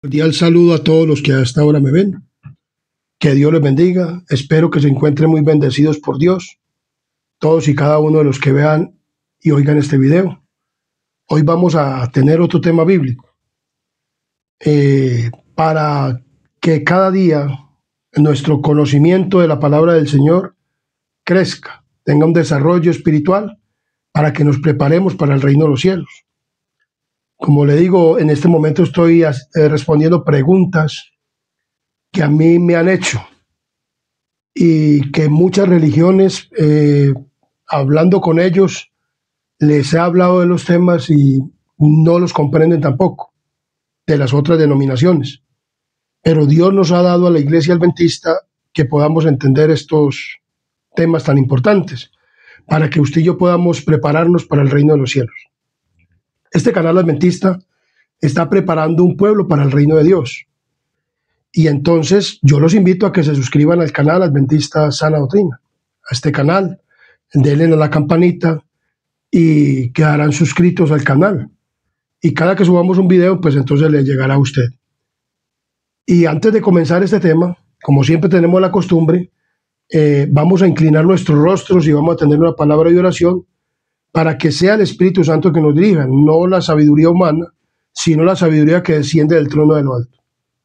Cordial saludo a todos los que hasta ahora me ven. Que Dios les bendiga. Espero que se encuentren muy bendecidos por Dios. Todos y cada uno de los que vean y oigan este video. Hoy vamos a tener otro tema bíblico. Para que cada día nuestro conocimiento de la palabra del Señor crezca, tenga un desarrollo espiritual, para que nos preparemos para el reino de los cielos. Como le digo, en este momento estoy respondiendo preguntas que a mí me han hecho y que muchas religiones, hablando con ellos, les he hablado de los temas y no los comprenden tampoco, de las otras denominaciones. Pero Dios nos ha dado a la Iglesia Adventista que podamos entender estos temas tan importantes, para que usted y yo podamos prepararnos para el reino de los cielos. Este canal adventista está preparando un pueblo para el reino de Dios. Y entonces yo los invito a que se suscriban al canal Adventista Sana Doctrina, a este canal, denle a la campanita y quedarán suscritos al canal. Y cada que subamos un video, pues entonces le llegará a usted. Y antes de comenzar este tema, como siempre tenemos la costumbre, vamos a inclinar nuestros rostros y vamos a tener una palabra de oración, para que sea el Espíritu Santo que nos dirija, no la sabiduría humana, sino la sabiduría que desciende del trono de lo alto,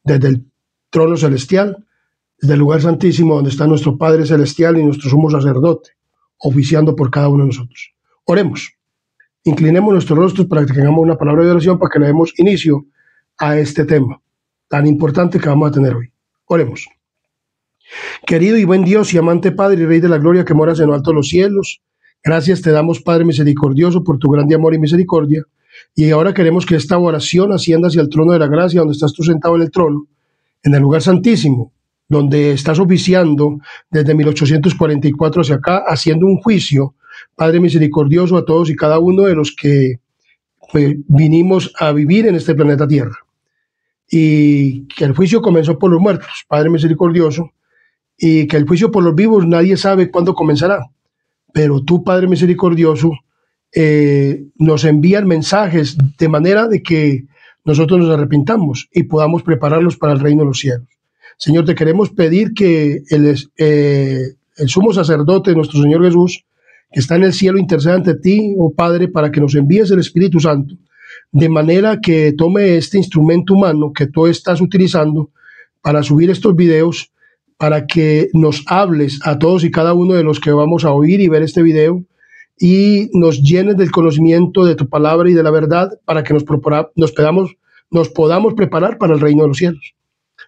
desde el trono celestial, desde el lugar santísimo donde está nuestro Padre Celestial y nuestro sumo sacerdote, oficiando por cada uno de nosotros. Oremos, inclinemos nuestros rostros para que tengamos una palabra de oración, para que le demos inicio a este tema tan importante que vamos a tener hoy. Oremos. Querido y buen Dios y amante Padre y Rey de la Gloria, que moras en lo alto de los cielos, gracias te damos, Padre misericordioso, por tu grande amor y misericordia. Y ahora queremos que esta oración ascienda hacia el trono de la gracia, donde estás tú sentado en el trono, en el lugar santísimo, donde estás oficiando desde 1844 hacia acá, haciendo un juicio, Padre misericordioso, a todos y cada uno de los que vinimos a vivir en este planeta Tierra. Y que el juicio comenzó por los muertos, Padre misericordioso, y que el juicio por los vivos nadie sabe cuándo comenzará. Pero tú, Padre misericordioso, nos envían mensajes de manera de que nosotros nos arrepintamos y podamos prepararlos para el reino de los cielos. Señor, te queremos pedir que el sumo sacerdote, nuestro Señor Jesús, que está en el cielo, interceda ante ti, oh Padre, para que nos envíes el Espíritu Santo, de manera que tome este instrumento humano que tú estás utilizando para subir estos videos, para que nos hables a todos y cada uno de los que vamos a oír y ver este video, y nos llenes del conocimiento de tu palabra y de la verdad, para que nos podamos preparar para el reino de los cielos.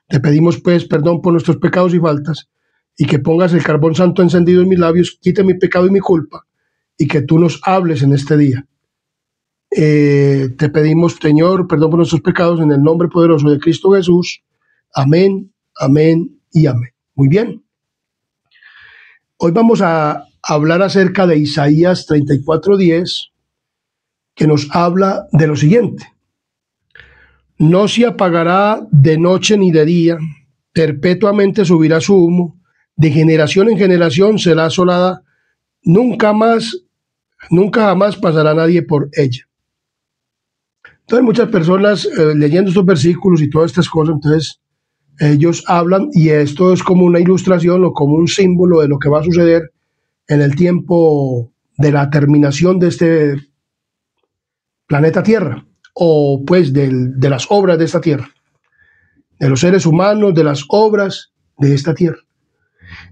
Te pedimos pues perdón por nuestros pecados y faltas, y que pongas el carbón santo encendido en mis labios, quite mi pecado y mi culpa, y que tú nos hables en este día. Te pedimos, Señor, perdón por nuestros pecados, en el nombre poderoso de Cristo Jesús. Amén, amén y amén. Muy bien. Hoy vamos a hablar acerca de Isaías 34:10, que nos habla de lo siguiente: no se apagará de noche ni de día, perpetuamente subirá su humo, de generación en generación será asolada, nunca jamás pasará nadie por ella. Entonces muchas personas leyendo estos versículos y todas estas cosas, entonces ellos hablan, y esto es como una ilustración o como un símbolo de lo que va a suceder en el tiempo de la terminación de este planeta Tierra, o pues de las obras de esta tierra, de los seres humanos, de las obras de esta tierra.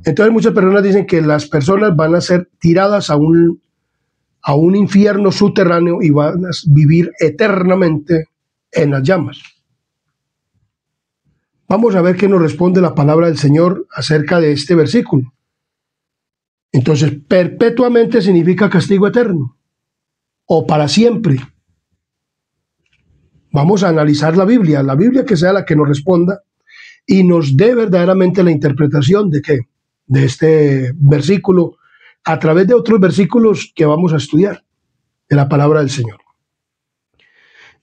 Entonces muchas personas dicen que las personas van a ser tiradas a un infierno subterráneo y van a vivir eternamente en las llamas. Vamos a ver qué nos responde la palabra del Señor acerca de este versículo. Entonces, perpetuamente significa castigo eterno, o para siempre. Vamos a analizar la Biblia que sea la que nos responda y nos dé verdaderamente la interpretación de ¿qué? De este versículo, a través de otros versículos que vamos a estudiar de la palabra del Señor.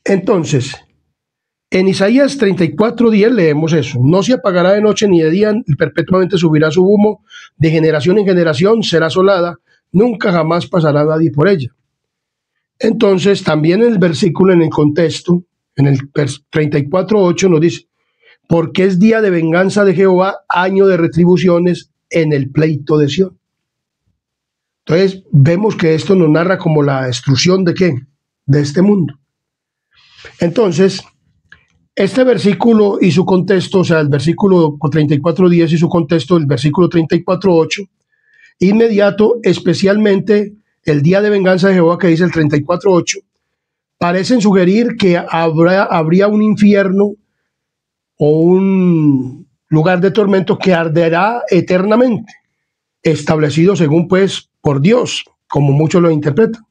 Entonces, en Isaías 34:10 leemos eso: no se apagará de noche ni de día, y perpetuamente subirá su humo, de generación en generación será asolada, nunca jamás pasará nadie por ella. Entonces, también en el versículo, en el contexto, En el 34:8 nos dice, porque es día de venganza de Jehová, año de retribuciones en el pleito de Sión. Entonces vemos que esto nos narra como la destrucción de ¿qué? De este mundo. Entonces, este versículo y su contexto, o sea, el versículo 34:10 y su contexto, el versículo 34:8, inmediato, especialmente el día de venganza de Jehová que dice el 34:8, parecen sugerir que habría un infierno o un lugar de tormento que arderá eternamente, establecido según pues por Dios, como muchos lo interpretan,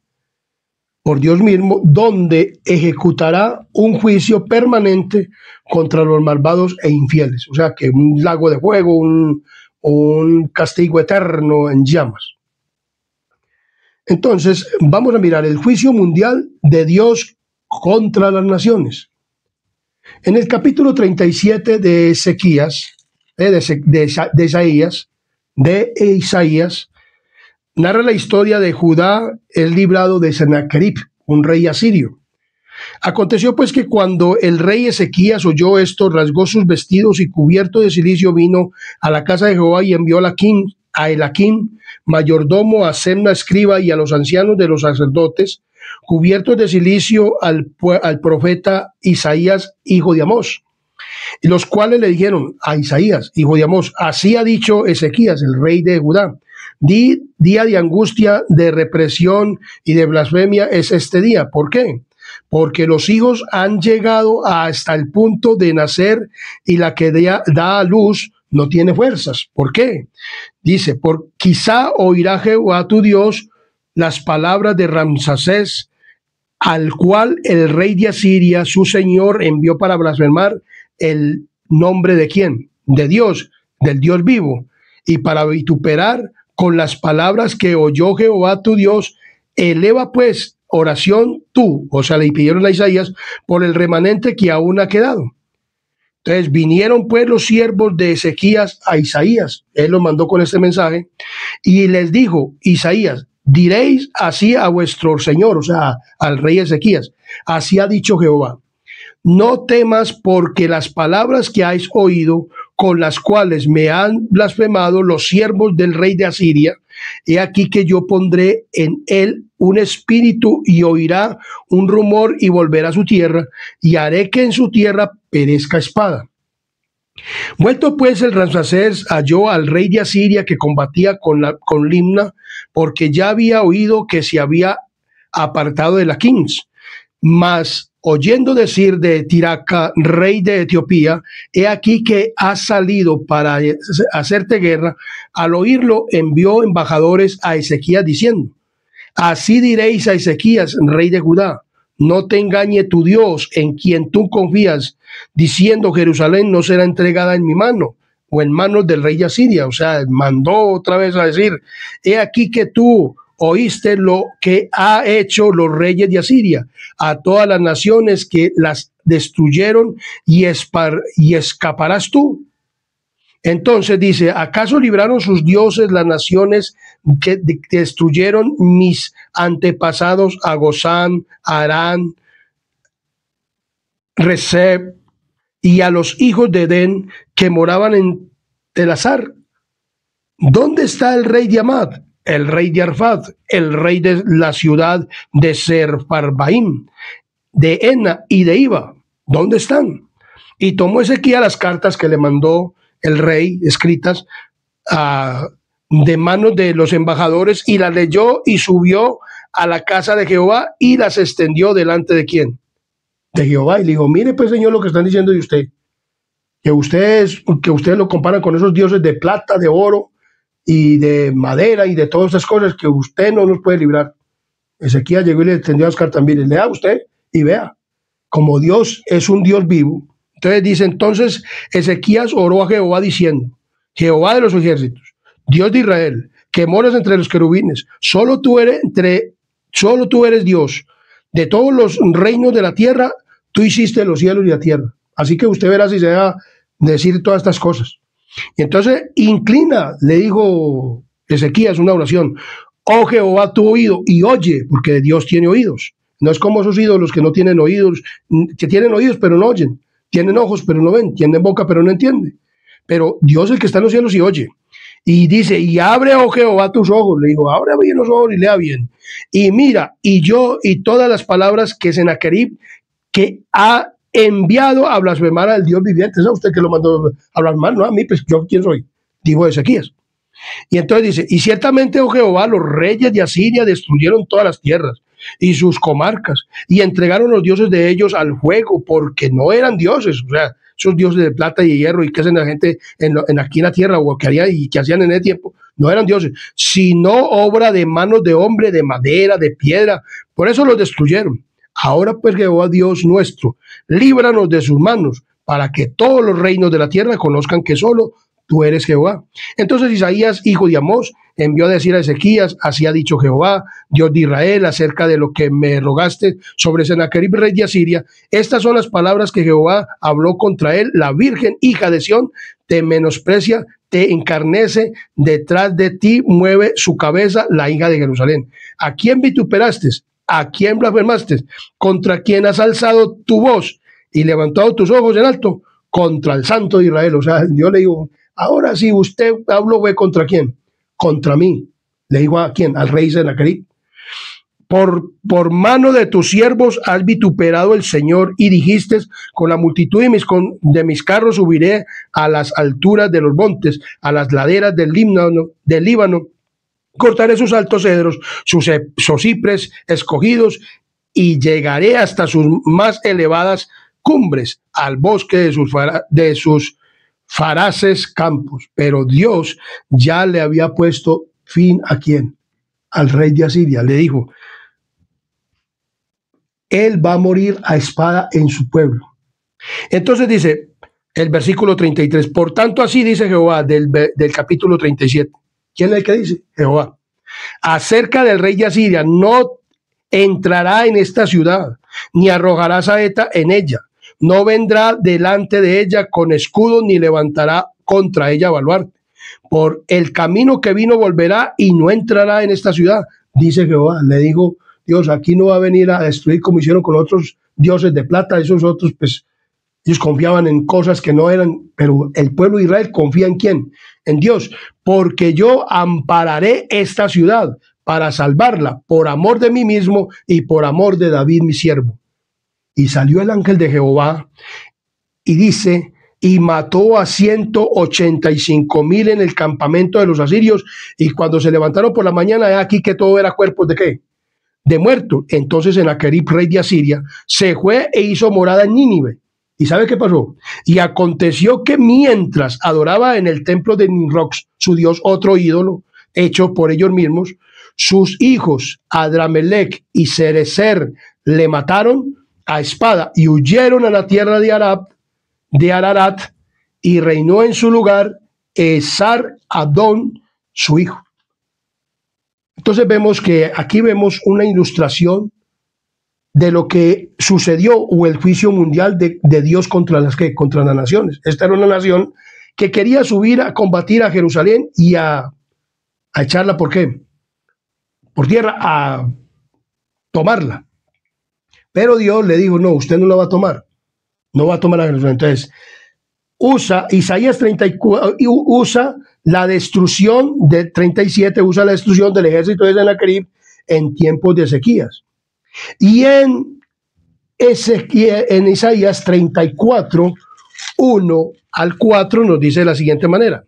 por Dios mismo, donde ejecutará un juicio permanente contra los malvados e infieles. O sea, que un lago de fuego, un castigo eterno en llamas. Entonces, vamos a mirar el juicio mundial de Dios contra las naciones. En el capítulo 37 de Ezequías, de Isaías, narra la historia de Judá es librado de Sennacherib, un rey asirio. Aconteció pues que cuando el rey Ezequías oyó esto, rasgó sus vestidos y cubierto de cilicio vino a la casa de Jehová y envió a Elaquín, mayordomo, a Semna, escriba, y a los ancianos de los sacerdotes, cubiertos de cilicio al profeta Isaías, hijo de Amós. Y los cuales le dijeron a Isaías, hijo de Amós, así ha dicho Ezequías, el rey de Judá, día de angustia, de represión y de blasfemia es este día. ¿Por qué? Porque los hijos han llegado hasta el punto de nacer y la que da a luz no tiene fuerzas. ¿Por qué? Dice, quizá oirá Jehová tu Dios las palabras de Ramsés, al cual el rey de Asiria, su señor, envió para blasfemar el nombre de ¿quién? De Dios, del Dios vivo, y para vituperar con las palabras que oyó Jehová tu Dios. Eleva pues oración tú, o sea, le pidieron a Isaías por el remanente que aún ha quedado. Entonces vinieron pues los siervos de Ezequías a Isaías, él los mandó con este mensaje, y les dijo, Isaías, diréis así a vuestro señor, o sea, al rey Ezequías, así ha dicho Jehová, no temas porque las palabras que has oído, con las cuales me han blasfemado los siervos del rey de Asiria, he aquí que yo pondré en él un espíritu y oirá un rumor y volverá a su tierra, y haré que en su tierra perezca espada. Vuelto pues el Ramsés halló al rey de Asiria que combatía con Limna, porque ya había oído que se había apartado de Laquín, mas oyendo decir de Tiraca, rey de Etiopía, he aquí que ha salido para hacerte guerra. Al oírlo envió embajadores a Ezequías diciendo, así diréis a Ezequías, rey de Judá, no te engañe tu Dios en quien tú confías, diciendo Jerusalén no será entregada en mi mano o en manos del rey de Asiria. O sea, mandó otra vez a decir, he aquí que tú oíste lo que ha hecho los reyes de Asiria a todas las naciones que las destruyeron y escaparás tú. Entonces dice, ¿acaso libraron sus dioses las naciones que destruyeron mis antepasados a Gozán, Arán, Rezeb y a los hijos de Edén que moraban en Telasar? ¿Dónde está el rey de Amad, el rey de Arfad, el rey de la ciudad de Serfarbaim, de Ena y de Iba? ¿Dónde están? Y tomó Ezequías las cartas que le mandó el rey, escritas de manos de los embajadores, y las leyó y subió a la casa de Jehová y las extendió delante de ¿quién? De Jehová. Y le dijo, mire pues, señor, lo que están diciendo de usted, que ustedes lo comparan con esos dioses de plata, de oro y de madera y de todas esas cosas, que usted no nos puede librar. Ezequías llegó y le extendió las cartas, mire, lea usted y vea, como Dios es un Dios vivo. Entonces dice, entonces Ezequías oró a Jehová diciendo, Jehová de los ejércitos, Dios de Israel, que moras entre los querubines, solo tú eres Dios. De todos los reinos de la tierra, tú hiciste los cielos y la tierra. Así que usted verá si se va a decir todas estas cosas. Y entonces inclina, le dijo Ezequías una oración, oh Jehová, tu oído y oye, porque Dios tiene oídos. No es como esos ídolos que no tienen oídos, que tienen oídos pero no oyen, tienen ojos pero no ven, tienen boca pero no entienden. Pero Dios, el que está en los cielos, y oye. Y dice, y abre, oh Jehová, tus ojos. Le digo, abre bien los ojos y lea bien. Y mira, y yo, y todas las palabras que Sennacherib, que ha enviado a blasfemar al Dios viviente. ¿Es a usted que lo mandó a blasfemar? No, a mí, pues yo, ¿quién soy? Dijo Ezequías. Y entonces dice, y ciertamente, oh Jehová, los reyes de Asiria destruyeron todas las tierras y sus comarcas, y entregaron los dioses de ellos al fuego, porque no eran dioses, o sea, esos dioses de plata y de hierro, y que hacen la gente aquí en la tierra, o que harían y que hacían en ese tiempo, no eran dioses, sino obra de manos de hombre, de madera, de piedra, por eso los destruyeron. Ahora pues, Jehová Dios nuestro, líbranos de sus manos, para que todos los reinos de la tierra conozcan que solo tú eres Jehová. Entonces Isaías, hijo de Amós, envió a decir a Ezequías, así ha dicho Jehová, Dios de Israel, acerca de lo que me rogaste sobre Sennacherib, rey de Asiria. Estas son las palabras que Jehová habló contra él. La virgen, hija de Sión, te menosprecia, te encarnece, detrás de ti mueve su cabeza la hija de Jerusalén. ¿A quién vituperaste? ¿A quién blasfemaste? ¿Contra quién has alzado tu voz y levantado tus ojos en alto? Contra el Santo de Israel. O sea, yo le digo, ahora sí, usted habló, ¿ve contra quién? Contra mí. Le digo, ¿a quién? Al rey Sennacherib. Por mano de tus siervos has vituperado el Señor y dijiste, con la multitud de mis carros subiré a las alturas de los montes, a las laderas del Líbano, cortaré sus altos cedros, sus cipres escogidos, y llegaré hasta sus más elevadas cumbres, al bosque de sus faraces campos. Pero Dios ya le había puesto fin ¿a quién? Al rey de Asiria. Le dijo, él va a morir a espada en su pueblo. Entonces dice el versículo 33, por tanto así dice Jehová del capítulo 37. ¿Quién es el que dice? Jehová. Acerca del rey de Asiria, no entrará en esta ciudad, ni arrojará saeta en ella. No vendrá delante de ella con escudo, ni levantará contra ella baluarte. Por el camino que vino volverá y no entrará en esta ciudad, dice Jehová. Le digo, Dios, aquí no va a venir a destruir como hicieron con otros dioses de plata. Esos otros, pues, ellos confiaban en cosas que no eran, pero el pueblo de Israel confía ¿en quién? En Dios, porque yo ampararé esta ciudad para salvarla por amor de mí mismo y por amor de David mi siervo. Y salió el ángel de Jehová y dice, y mató a 185,000 en el campamento de los asirios, y cuando se levantaron por la mañana, aquí que todo era cuerpos de ¿qué? De muertos. Entonces Sennacherib, rey de Asiria, se fue e hizo morada en Nínive. ¿Y sabe qué pasó? Y aconteció que mientras adoraba en el templo de Nimrod, su dios, otro ídolo, hecho por ellos mismos, sus hijos Adramelech y Sarezer le mataron a espada y huyeron a la tierra de Ararat, y reinó en su lugar Esar-Adón, su hijo. Entonces vemos que aquí vemos una ilustración de lo que sucedió o el juicio mundial de Dios contra las naciones. Esta era una nación que quería subir a combatir a Jerusalén y a echarla, ¿por qué? Por tierra, a tomarla. Pero Dios le dijo, no, usted no la va a tomar. No va a tomar a Jerusalén. Entonces, Isaías 34, usa la destrucción de 37, usa la destrucción del ejército de Sennacherib en tiempos de Ezequías. Y en Isaías 34, 1 al 4 nos dice de la siguiente manera.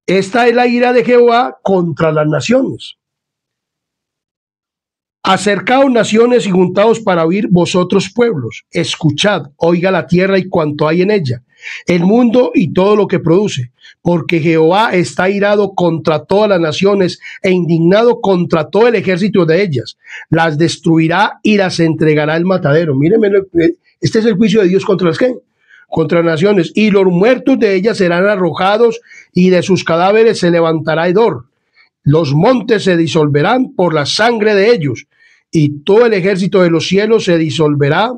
Esta es la ira de Jehová contra las naciones. Acercaos naciones y juntaos para oír vosotros pueblos. Escuchad, oiga la tierra y cuanto hay en ella, el mundo y todo lo que produce. Porque Jehová está irado contra todas las naciones e indignado contra todo el ejército de ellas. Las destruirá y las entregará al matadero. Mírenme, este es el juicio de Dios contra las ¿qué? Contra las naciones. Y los muertos de ellas serán arrojados y de sus cadáveres se levantará hedor. Los montes se disolverán por la sangre de ellos, y todo el ejército de los cielos se disolverá,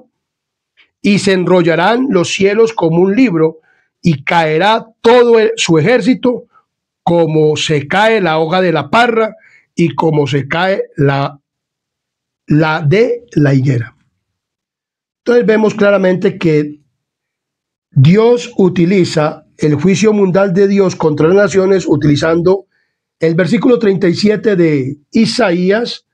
y se enrollarán los cielos como un libro, y caerá todo su ejército, como se cae la hoja de la parra, y como se cae la la de la higuera. Entonces vemos claramente que Dios utiliza el juicio mundial de Dios contra las naciones utilizando el versículo 37 de Isaías,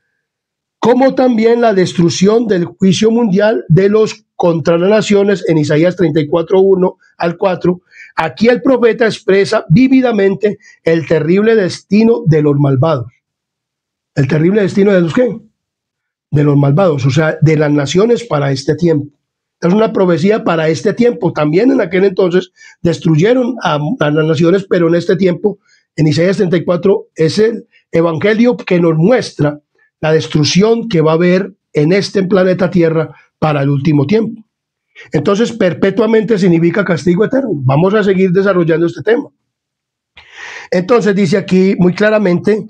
como también la destrucción del juicio mundial de los contra las naciones en Isaías 34, 1 al 4. Aquí el profeta expresa vívidamente el terrible destino de los malvados. ¿El terrible destino de los qué? De los malvados, o sea, de las naciones para este tiempo. Es una profecía para este tiempo. También en aquel entonces destruyeron a las naciones, pero en este tiempo, en Isaías 34, es el evangelio que nos muestra la destrucción que va a haber en este planeta Tierra para el último tiempo. Entonces, perpetuamente significa castigo eterno. Vamos a seguir desarrollando este tema. Entonces, dice aquí muy claramente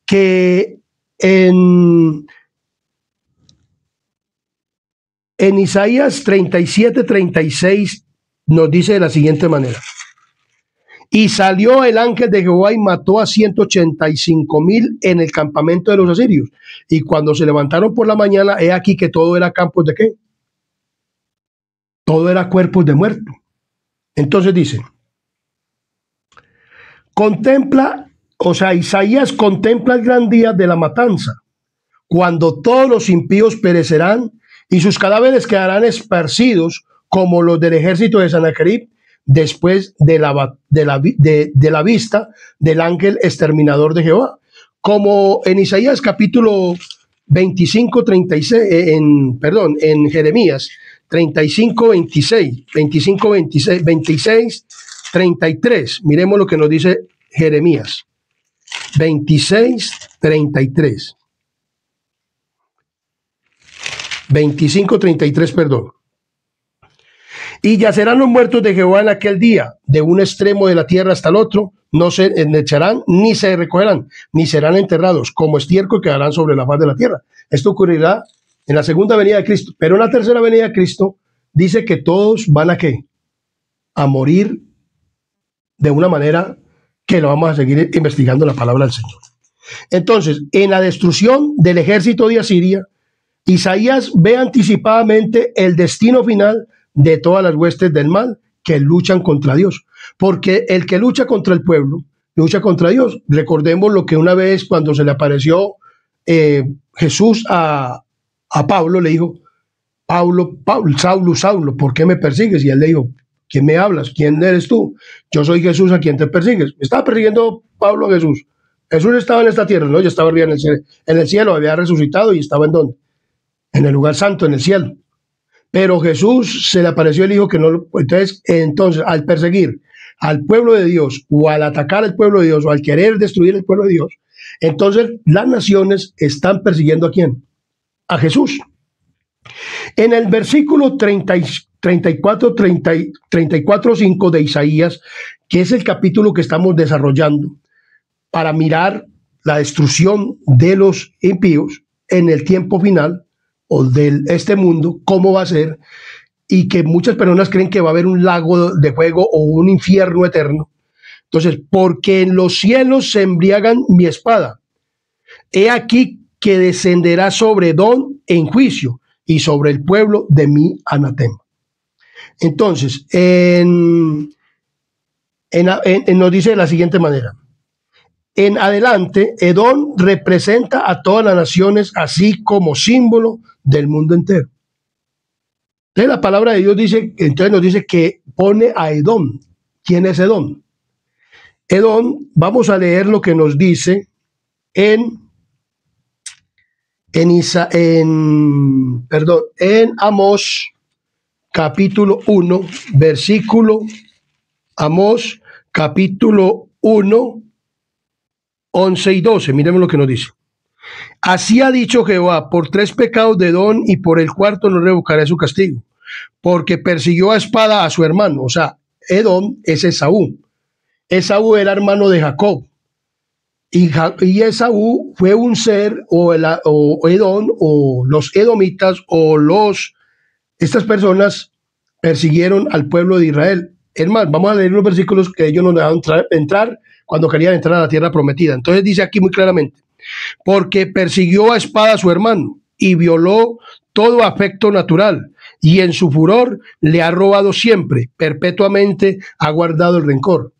que en Isaías 37, 36 nos dice de la siguiente manera: y salió el ángel de Jehová y mató a 185,000 en el campamento de los asirios. Y cuando se levantaron por la mañana, he aquí que todo era campos de ¿qué? Todo era cuerpos de muertos. Entonces dice, contempla, o sea, Isaías contempla el gran día de la matanza, cuando todos los impíos perecerán y sus cadáveres quedarán esparcidos como los del ejército de Sennacherib, después de la vista del ángel exterminador de Jehová. Como en Isaías capítulo 25, 36, en Jeremías 35, 26, 25, 26, 26, 33. Miremos lo que nos dice Jeremías 26, 33. 25, 33, perdón. Y yacerán los muertos de Jehová en aquel día, de un extremo de la tierra hasta el otro, no se echarán, ni se recogerán, ni serán enterrados, como estiércol quedarán sobre la faz de la tierra. Esto ocurrirá en la segunda venida de Cristo, pero en la tercera venida de Cristo dice que todos van a ¿qué? A morir de una manera que lo vamos a seguir investigando la palabra del Señor. Entonces, en la destrucción del ejército de Asiria, Isaías ve anticipadamente el destino final de todas las huestes del mal que luchan contra Dios. Porque el que lucha contra el pueblo, lucha contra Dios. Recordemos lo que una vez cuando se le apareció Jesús a Pablo, le dijo, Saulo, Saulo, ¿por qué me persigues? Y él le dijo, ¿quién me hablas? ¿Quién eres tú? Yo soy Jesús a quien te persigues. Me estaba persiguiendo Pablo a Jesús. Jesús estaba en esta tierra, ¿no? Yo estaba arriba en el cielo, había resucitado y estaba ¿en dónde? En el lugar santo, en el cielo. Pero Jesús se le apareció y le dijo que no. Entonces, al perseguir al pueblo de Dios, o al atacar al pueblo de Dios, o al querer destruir el pueblo de Dios, entonces las naciones están persiguiendo ¿a quién? A Jesús. En el versículo 34, 5 de Isaías, que es el capítulo que estamos desarrollando para mirar la destrucción de los impíos en el tiempo final, o de este mundo, cómo va a ser, y que muchas personas creen que va a haber un lago de fuego o un infierno eterno. Entonces, porque en los cielos se embriagan mi espada, he aquí que descenderá sobre Edom en juicio y sobre el pueblo de mi anatema. Entonces, nos dice de la siguiente manera: en adelante, Edom representa a todas las naciones, así como símbolo del mundo entero. Entonces la palabra de Dios dice, entonces nos dice que pone a Edom. ¿Quién es Edom? Edom, vamos a leer lo que nos dice en Amós capítulo 1, versículo, Amós capítulo 1, 11 y 12. Miremos lo que nos dice. Así ha dicho Jehová: por 3 pecados de Edom y por el cuarto no revocaré su castigo, porque persiguió a espada a su hermano. O sea, Edom es Esaú. Esaú era hermano de Jacob. Y Esaú fue un ser, o Edom, o los edomitas, estas personas persiguieron al pueblo de Israel. Es más, vamos a leer los versículos que ellos nos dejaron entrar cuando querían entrar a la tierra prometida. Entonces dice aquí muy claramente: porque persiguió a espada a su hermano y violó todo afecto natural, y en su furor le ha robado siempre, perpetuamente ha guardado el rencor.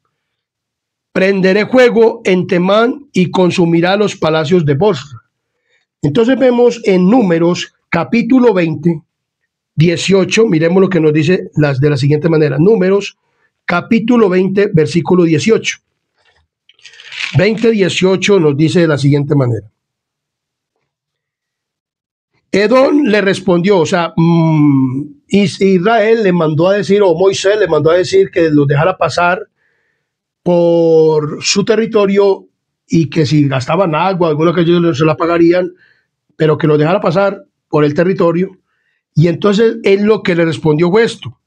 Prenderé fuego en Temán y consumirá los palacios de Bosra. Entonces vemos en Números capítulo 20, 18, miremos lo que nos dice de la siguiente manera. Números capítulo 20, versículo 18. 20, 18 nos dice de la siguiente manera. Edom le respondió, o sea, Israel le mandó a decir, o Moisés le mandó a decir que los dejara pasar por su territorio y que si gastaban agua, alguna que ellos se la pagarían, pero que los dejara pasar por el territorio. Y entonces él lo que le respondió fue esto.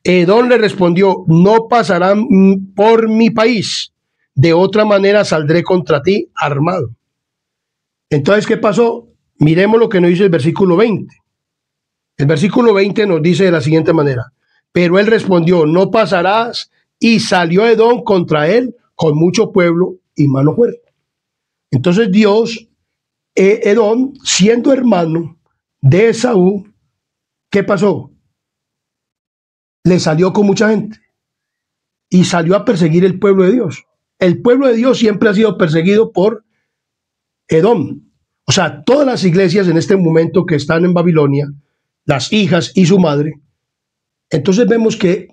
Edom le respondió, no pasarán por mi país, de otra manera saldré contra ti armado. Entonces, ¿qué pasó? Miremos lo que nos dice el versículo 20. El versículo 20 nos dice de la siguiente manera. Pero él respondió, no pasarás, y salió Edom contra él con mucho pueblo y mano fuerte. Entonces Dios, Edom, siendo hermano de Esaú, ¿qué pasó? Le salió con mucha gente y salió a perseguir el pueblo de Dios. El pueblo de Dios siempre ha sido perseguido por Edom. O sea, todas las iglesias en este momento que están en Babilonia, las hijas y su madre, entonces vemos que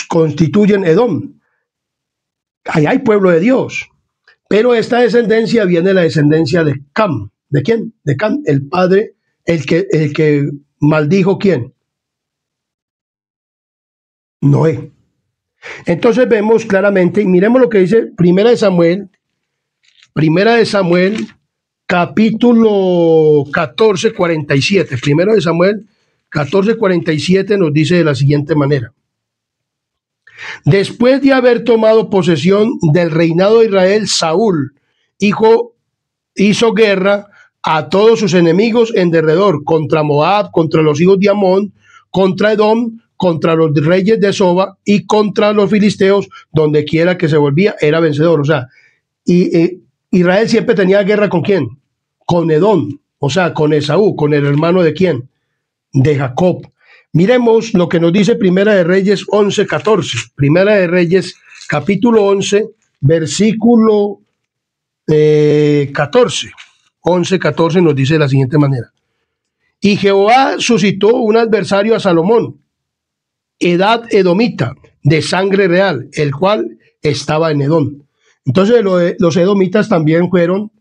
constituyen Edom. Ahí hay pueblo de Dios. Pero esta descendencia viene de la descendencia de Cam. ¿De quién? De Cam, el padre, el que maldijo ¿quién? Noé. Entonces vemos claramente, y miremos lo que dice Primera de Samuel, capítulo 14, 47. Primera de Samuel 14, 47 nos dice de la siguiente manera. Después de haber tomado posesión del reinado de Israel, Saúl, hizo guerra a todos sus enemigos en derredor, contra Moab, contra los hijos de Amón, contra Edom, contra los reyes de Soba y contra los filisteos, donde quiera que se volvía, era vencedor. O sea, Israel siempre tenía guerra ¿con quién? Con Edom, o sea, con Esaú, con el hermano de quién? De Jacob. Miremos lo que nos dice Primera de Reyes 11, 14. Primera de Reyes, capítulo 11, versículo 14. 11, 14 nos dice de la siguiente manera. Y Jehová suscitó un adversario a Salomón, Edad edomita, de sangre real, el cual estaba en Edom. Entonces los edomitas también fueron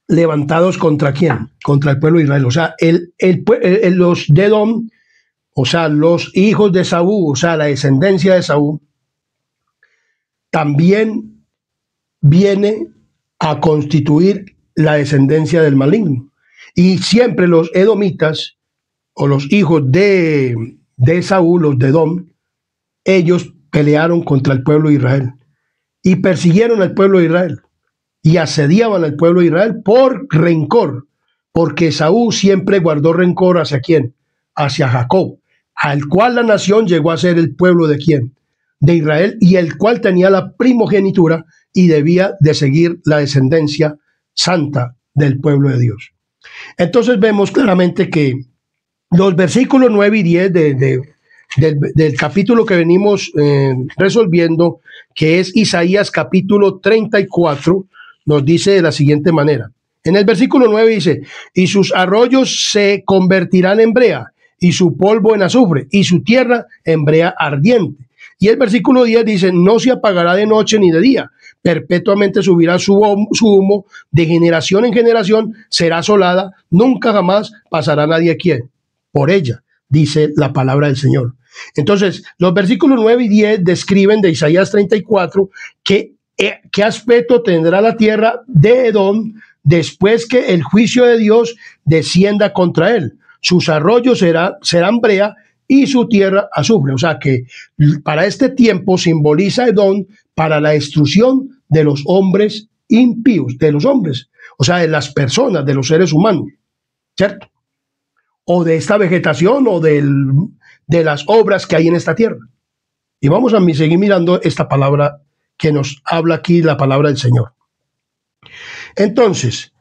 levantados ¿contra quién? Contra el pueblo de Israel. O sea, los de Edom, o sea, los hijos de Saúl, o sea, la descendencia de Saúl, también viene a constituir la descendencia del maligno. Y siempre los edomitas, o los hijos de Saúl, los de Edom, ellos pelearon contra el pueblo de Israel y persiguieron al pueblo de Israel y asediaban al pueblo de Israel por rencor, porque Saúl siempre guardó rencor ¿hacia quién? Hacia Jacob, al cual la nación llegó a ser el pueblo de quién? De Israel, y el cual tenía la primogenitura y debía de seguir la descendencia santa del pueblo de Dios. Entonces vemos claramente que los versículos 9 y 10 del capítulo que venimos resolviendo, que es Isaías capítulo 34, nos dice de la siguiente manera. En el versículo 9 dice, y sus arroyos se convertirán en brea, y su polvo en azufre, y su tierra en brea ardiente. Y el versículo 10 dice, no se apagará de noche ni de día, perpetuamente subirá su humo, de generación en generación será asolada, nunca jamás pasará nadie aquí por ella, dice la palabra del Señor. Entonces, los versículos 9 y 10 describen de Isaías 34 qué aspecto tendrá la tierra de Edom después que el juicio de Dios descienda contra él. Sus arroyos serán brea y su tierra azufre. O sea que para este tiempo simboliza Edom para la destrucción de los hombres impíos, de los hombres, o sea, de las personas, de los seres humanos, ¿cierto? O de esta vegetación o de las obras que hay en esta tierra. Y vamos a seguir mirando esta palabra que nos habla aquí, la palabra del Señor. Entonces,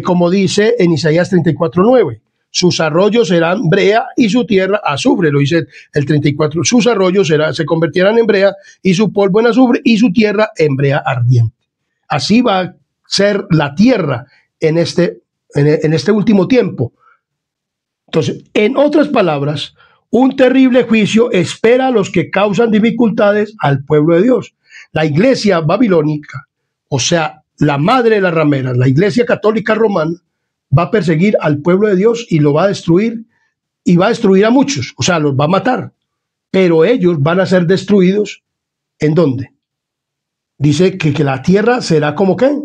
como dice en Isaías 34:9. Sus arroyos serán brea y su tierra azufre, lo dice el 34. Sus arroyos se convertirán en brea y su polvo en azufre y su tierra en brea ardiente. Así va a ser la tierra en este último tiempo. Entonces, en otras palabras, un terrible juicio espera a los que causan dificultades al pueblo de Dios. La iglesia babilónica, o sea, la madre de las rameras, la iglesia católica romana, va a perseguir al pueblo de Dios y lo va a destruir, y va a destruir a muchos, o sea, los va a matar, pero ellos van a ser destruidos. ¿En dónde? Dice que la tierra será como ¿qué?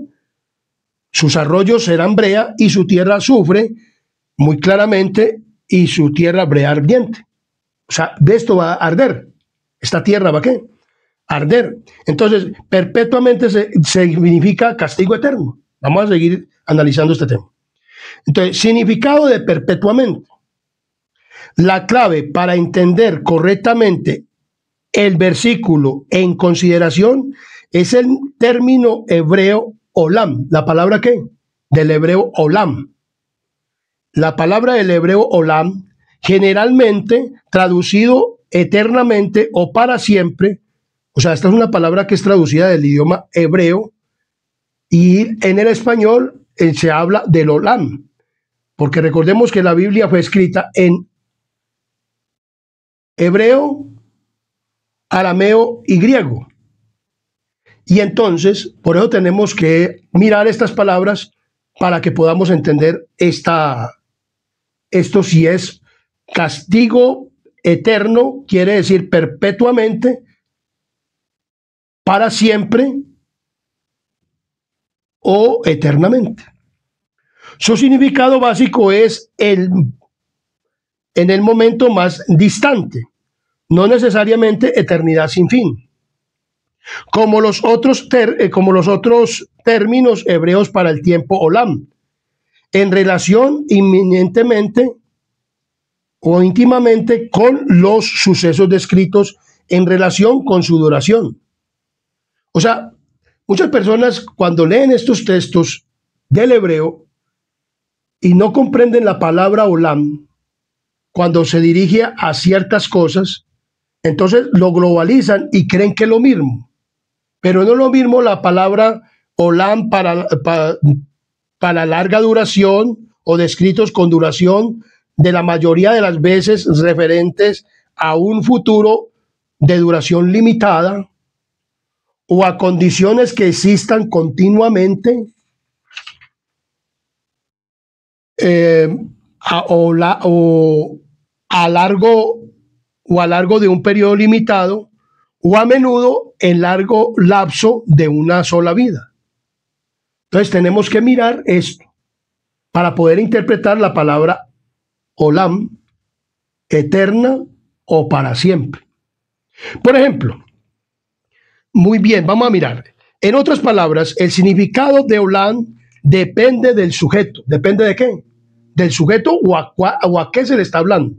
Sus arroyos serán brea y su tierra azufre, muy claramente, y su tierra brea ardiente. O sea, de esto va a arder. Esta tierra va a ¿qué? Arder. Entonces, perpetuamente significa castigo eterno. Vamos a seguir analizando este tema. Entonces, significado de perpetuamente. La clave para entender correctamente el versículo en consideración es el término hebreo olam. ¿La palabra qué? Del hebreo olam. La palabra del hebreo olam, generalmente traducido eternamente o para siempre. O sea, esta es una palabra que es traducida del idioma hebreo y en el español se habla del olam. Porque recordemos que la Biblia fue escrita en hebreo, arameo y griego. Y entonces, por eso tenemos que mirar estas palabras para que podamos entender esto si es castigo eterno, quiere decir perpetuamente, para siempre o eternamente. Su significado básico es en el momento más distante, no necesariamente eternidad sin fin, como los otros términos hebreos para el tiempo olam, en relación inminentemente o íntimamente con los sucesos descritos en relación con su duración. O sea, muchas personas cuando leen estos textos del hebreo y no comprenden la palabra olam, cuando se dirige a ciertas cosas, entonces lo globalizan y creen que es lo mismo. Pero no es lo mismo la palabra olam para larga duración o descritos con duración de la mayoría de las veces referentes a un futuro de duración limitada o a condiciones que existan continuamente a largo de un periodo limitado o a menudo en largo lapso de una sola vida. Entonces tenemos que mirar esto para poder interpretar la palabra olam, eterna o para siempre. Por ejemplo, muy bien, vamos a mirar. En otras palabras, el significado de olam depende del sujeto. ¿Depende de qué? Del sujeto o a qué se le está hablando.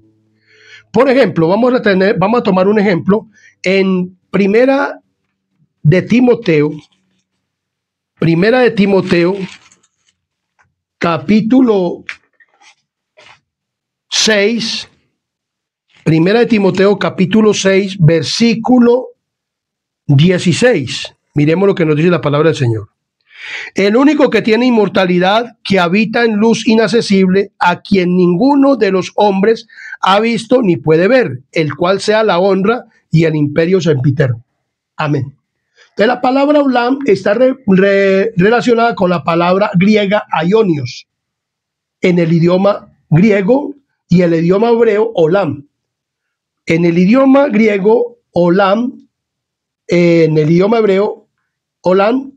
Por ejemplo, vamos a tomar un ejemplo en Primera de Timoteo, capítulo 6, Primera de Timoteo, capítulo 6, versículo 16. Miremos lo que nos dice la palabra del Señor. El único que tiene inmortalidad, que habita en luz inaccesible, a quien ninguno de los hombres ha visto ni puede ver, el cual sea la honra y el imperio sempiterno. Amén. Entonces, la palabra olam está relacionada con la palabra griega aionios en el idioma griego y el idioma hebreo olam. En el idioma griego olam, en el idioma hebreo olam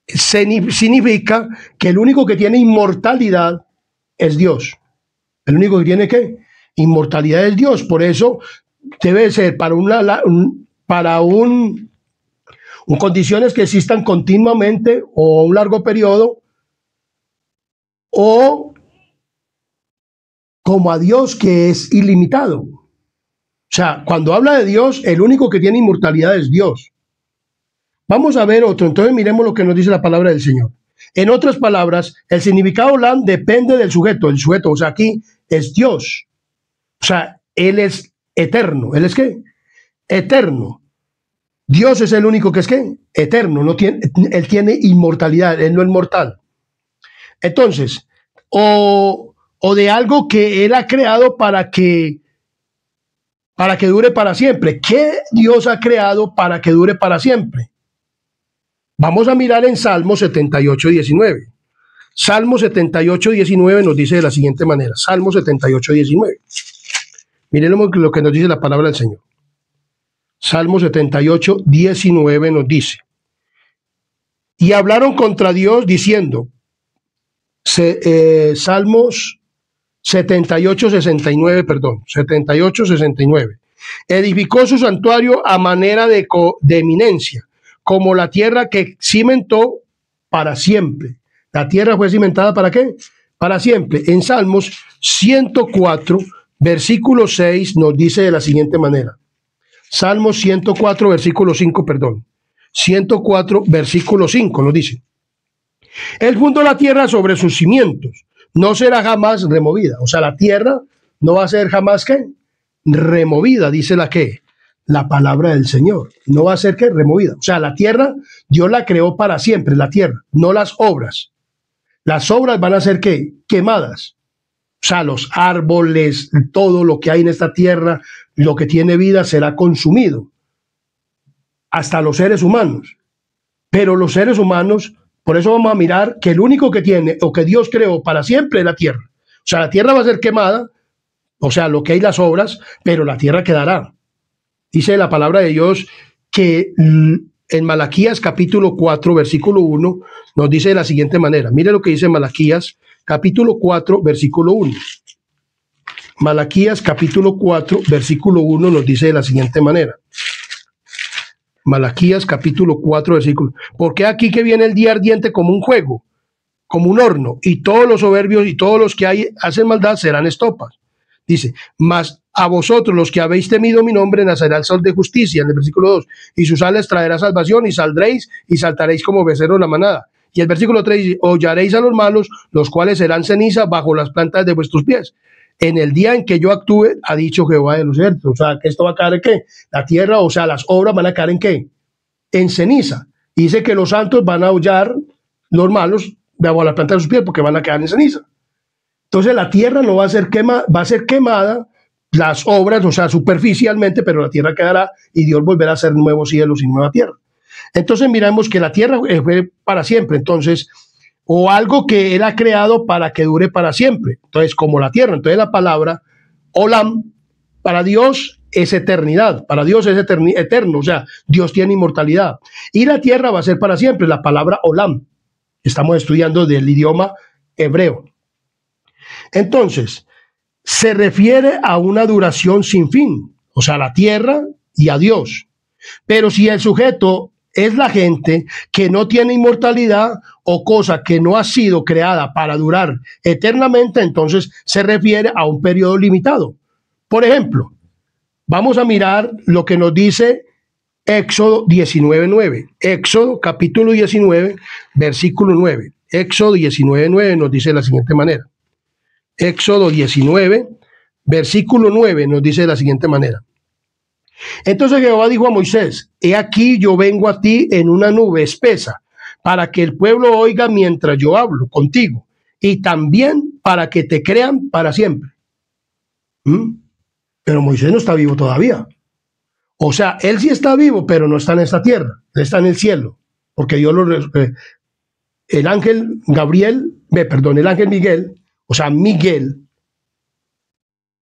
significa que el único que tiene inmortalidad es Dios. El único que tiene ¿qué? Inmortalidad es Dios. Por eso debe ser para condiciones que existan continuamente o un largo periodo, o como a Dios que es ilimitado. O sea, cuando habla de Dios, el único que tiene inmortalidad es Dios. Vamos a ver otro. Entonces miremos lo que nos dice la palabra del Señor. En otras palabras, el significado Olam depende del sujeto. El sujeto, o sea, aquí es Dios. O sea, Él es eterno. ¿Él es qué? Eterno. Dios es el único que es qué? Eterno. No tiene, Él tiene inmortalidad. Él no es mortal. Entonces, o de algo que Él ha creado para que dure para siempre. ¿Qué Dios ha creado para que dure para siempre? Vamos a mirar en Salmo 78, 19. Salmo 78, 19 nos dice de la siguiente manera. Salmo 78, 19. Miren lo que nos dice la palabra del Señor. Salmo 78, 19 nos dice. Y hablaron contra Dios diciendo, Salmos 78, 69, perdón, 78, 69. Edificó su santuario a manera de eminencia, como la tierra que cimentó para siempre. La tierra fue cimentada ¿para qué? Para siempre. En Salmos 104, versículo 6 nos dice de la siguiente manera. Salmos 104, versículo 5, perdón. 104, versículo 5 nos dice. Él fundó la tierra sobre sus cimientos, no será jamás removida. O sea, la tierra no va a ser jamás ¿qué? Removida, dice la ¿qué? La palabra del Señor. No va a ser ¿qué? Removida. O sea, la tierra, Dios la creó para siempre, la tierra, no las obras. Las obras van a ser ¿qué? Quemadas. O sea, los árboles, todo lo que hay en esta tierra, lo que tiene vida será consumido. Hasta los seres humanos. Pero los seres humanos, por eso vamos a mirar que el único que tiene o que Dios creó para siempre es la tierra. O sea, la tierra va a ser quemada, o sea, lo que hay las obras, pero la tierra quedará. Dice la palabra de Dios que en Malaquías capítulo 4, versículo 1, nos dice de la siguiente manera. Mire lo que dice Malaquías capítulo 4, versículo 1. Malaquías capítulo 4, versículo 1 nos dice de la siguiente manera. Malaquías capítulo 4, versículo. Porque aquí que viene el día ardiente como un fuego, como un horno, y todos los soberbios y todos los que hacen maldad serán estopas. Dice, mas a vosotros los que habéis temido mi nombre nacerá el sol de justicia, en el versículo 2, y sus alas traerá salvación, y saldréis y saltaréis como becerros la manada. Y el versículo 3 dice, hollaréis a los malos, los cuales serán ceniza bajo las plantas de vuestros pies. En el día en que yo actúe, ha dicho Jehová de los ejércitos. O sea, que esto va a caer en ¿qué? La tierra, o sea, las obras van a caer en ¿qué? En ceniza. Dice que los santos van a hollar los malos bajo la planta de sus pies porque van a quedar en ceniza. Entonces la tierra no va a ser quemada, va a ser quemada las obras, o sea, superficialmente, pero la tierra quedará y Dios volverá a hacer nuevos cielos y nueva tierra. Entonces miramos que la tierra fue para siempre, entonces, o algo que Él ha creado para que dure para siempre. Entonces, como la tierra, entonces la palabra Olam, para Dios es eternidad, para Dios es eterno, o sea, Dios tiene inmortalidad. Y la tierra va a ser para siempre, la palabra Olam. Estamos estudiando del idioma hebreo. Entonces, se refiere a una duración sin fin, o sea, a la tierra y a Dios. Pero si el sujeto es la gente que no tiene inmortalidad o cosa que no ha sido creada para durar eternamente, entonces se refiere a un periodo limitado. Por ejemplo, vamos a mirar lo que nos dice Éxodo 19:9. Éxodo capítulo 19, versículo 9. Éxodo 19:9 nos dice de la siguiente manera. Éxodo 19, versículo 9 nos dice de la siguiente manera. Entonces Jehová dijo a Moisés, he aquí yo vengo a ti en una nube espesa, para que el pueblo oiga mientras yo hablo contigo, y también para que te crean para siempre. Pero Moisés no está vivo todavía. O sea, él sí está vivo, pero no está en esta tierra, está en el cielo, porque Dios el ángel el ángel Miguel, o sea, Miguel,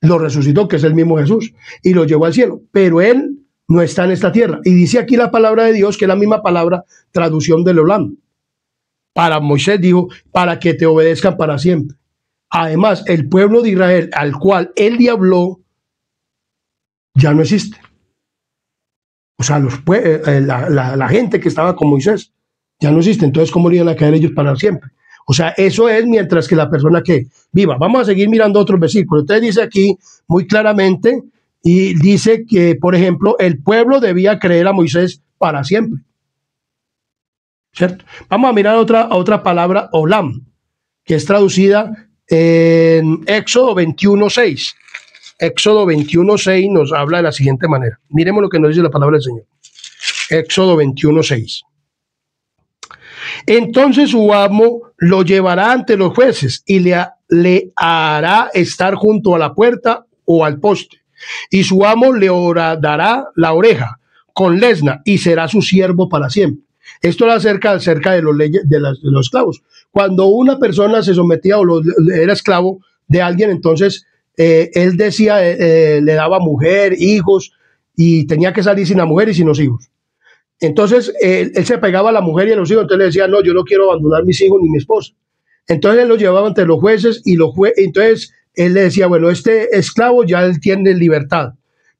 lo resucitó, que es el mismo Jesús, y lo llevó al cielo, pero él no está en esta tierra. Y dice aquí la palabra de Dios, que es la misma palabra, traducción del Olam. Para Moisés dijo, para que te obedezcan para siempre. Además, el pueblo de Israel, al cual él le habló, ya no existe. O sea, la gente que estaba con Moisés ya no existe. Entonces, ¿cómo le iban a caer ellos para siempre? O sea, eso es mientras que la persona que viva. Vamos a seguir mirando otros versículos. Entonces dice aquí muy claramente, y dice que, por ejemplo, el pueblo debía creer a Moisés para siempre. ¿cierto? Vamos a mirar otra palabra, olam, que es traducida en Éxodo 21:6. Éxodo 21:6 nos habla de la siguiente manera. Miremos lo que nos dice la palabra del Señor. Éxodo 21:6. Entonces su amo lo llevará ante los jueces y le hará estar junto a la puerta o al poste. Y su amo le horadará la oreja con lesna y será su siervo para siempre. Esto era acerca de los leyes de los esclavos. Cuando una persona se sometía o era esclavo de alguien, entonces él decía, le daba mujer, hijos, y tenía que salir sin la mujer y sin los hijos. Entonces él se pegaba a la mujer y a los hijos, entonces le decía, no, yo no quiero abandonar mis hijos ni mi esposa. Entonces él los llevaba ante los jueces y entonces él le decía, bueno, este esclavo ya él tiene libertad,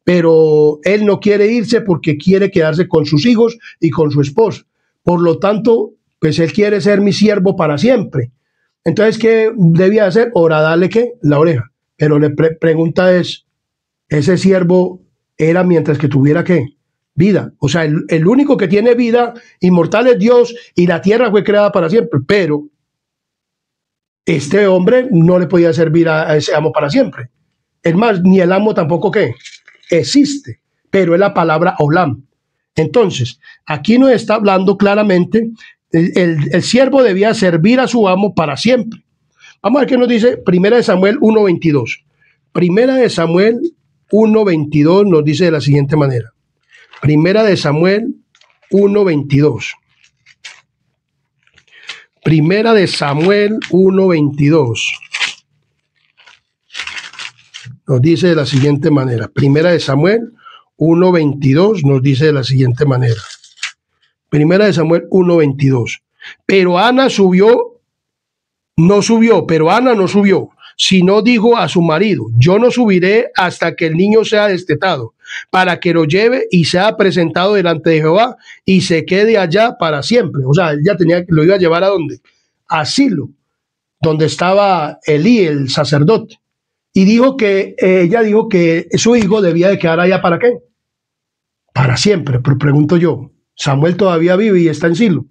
pero él no quiere irse porque quiere quedarse con sus hijos y con su esposa. Por lo tanto, pues él quiere ser mi siervo para siempre. Entonces, ¿qué debía hacer? Ahora darle ¿qué? La oreja. Pero la pregunta es, ¿ese siervo era mientras que tuviera qué? Vida. O sea, el único que tiene vida inmortal es Dios y la tierra fue creada para siempre, pero este hombre no le podía servir a ese amo para siempre. Es más, ni el amo tampoco ¿qué? Existe, pero es la palabra olam. Entonces, aquí nos está hablando claramente, el siervo debía servir a su amo para siempre. Vamos a ver qué nos dice Primera de Samuel 1:22. Primera de Samuel 1:22 nos dice de la siguiente manera. Primera de Samuel 1:22. Primera de Samuel 1:22. Nos dice de la siguiente manera. Primera de Samuel 1:22 nos dice de la siguiente manera. Primera de Samuel 1:22. Pero Ana no subió, sino dijo a su marido, yo no subiré hasta que el niño sea destetado, para que lo lleve y sea presentado delante de Jehová y se quede allá para siempre. O sea, ella lo iba a llevar ¿a dónde? A Silo, donde estaba Elí, el sacerdote. Y ella dijo que su hijo debía de quedar allá ¿para qué? Para siempre. Pero pregunto yo, ¿Samuel todavía vive y está en Silo?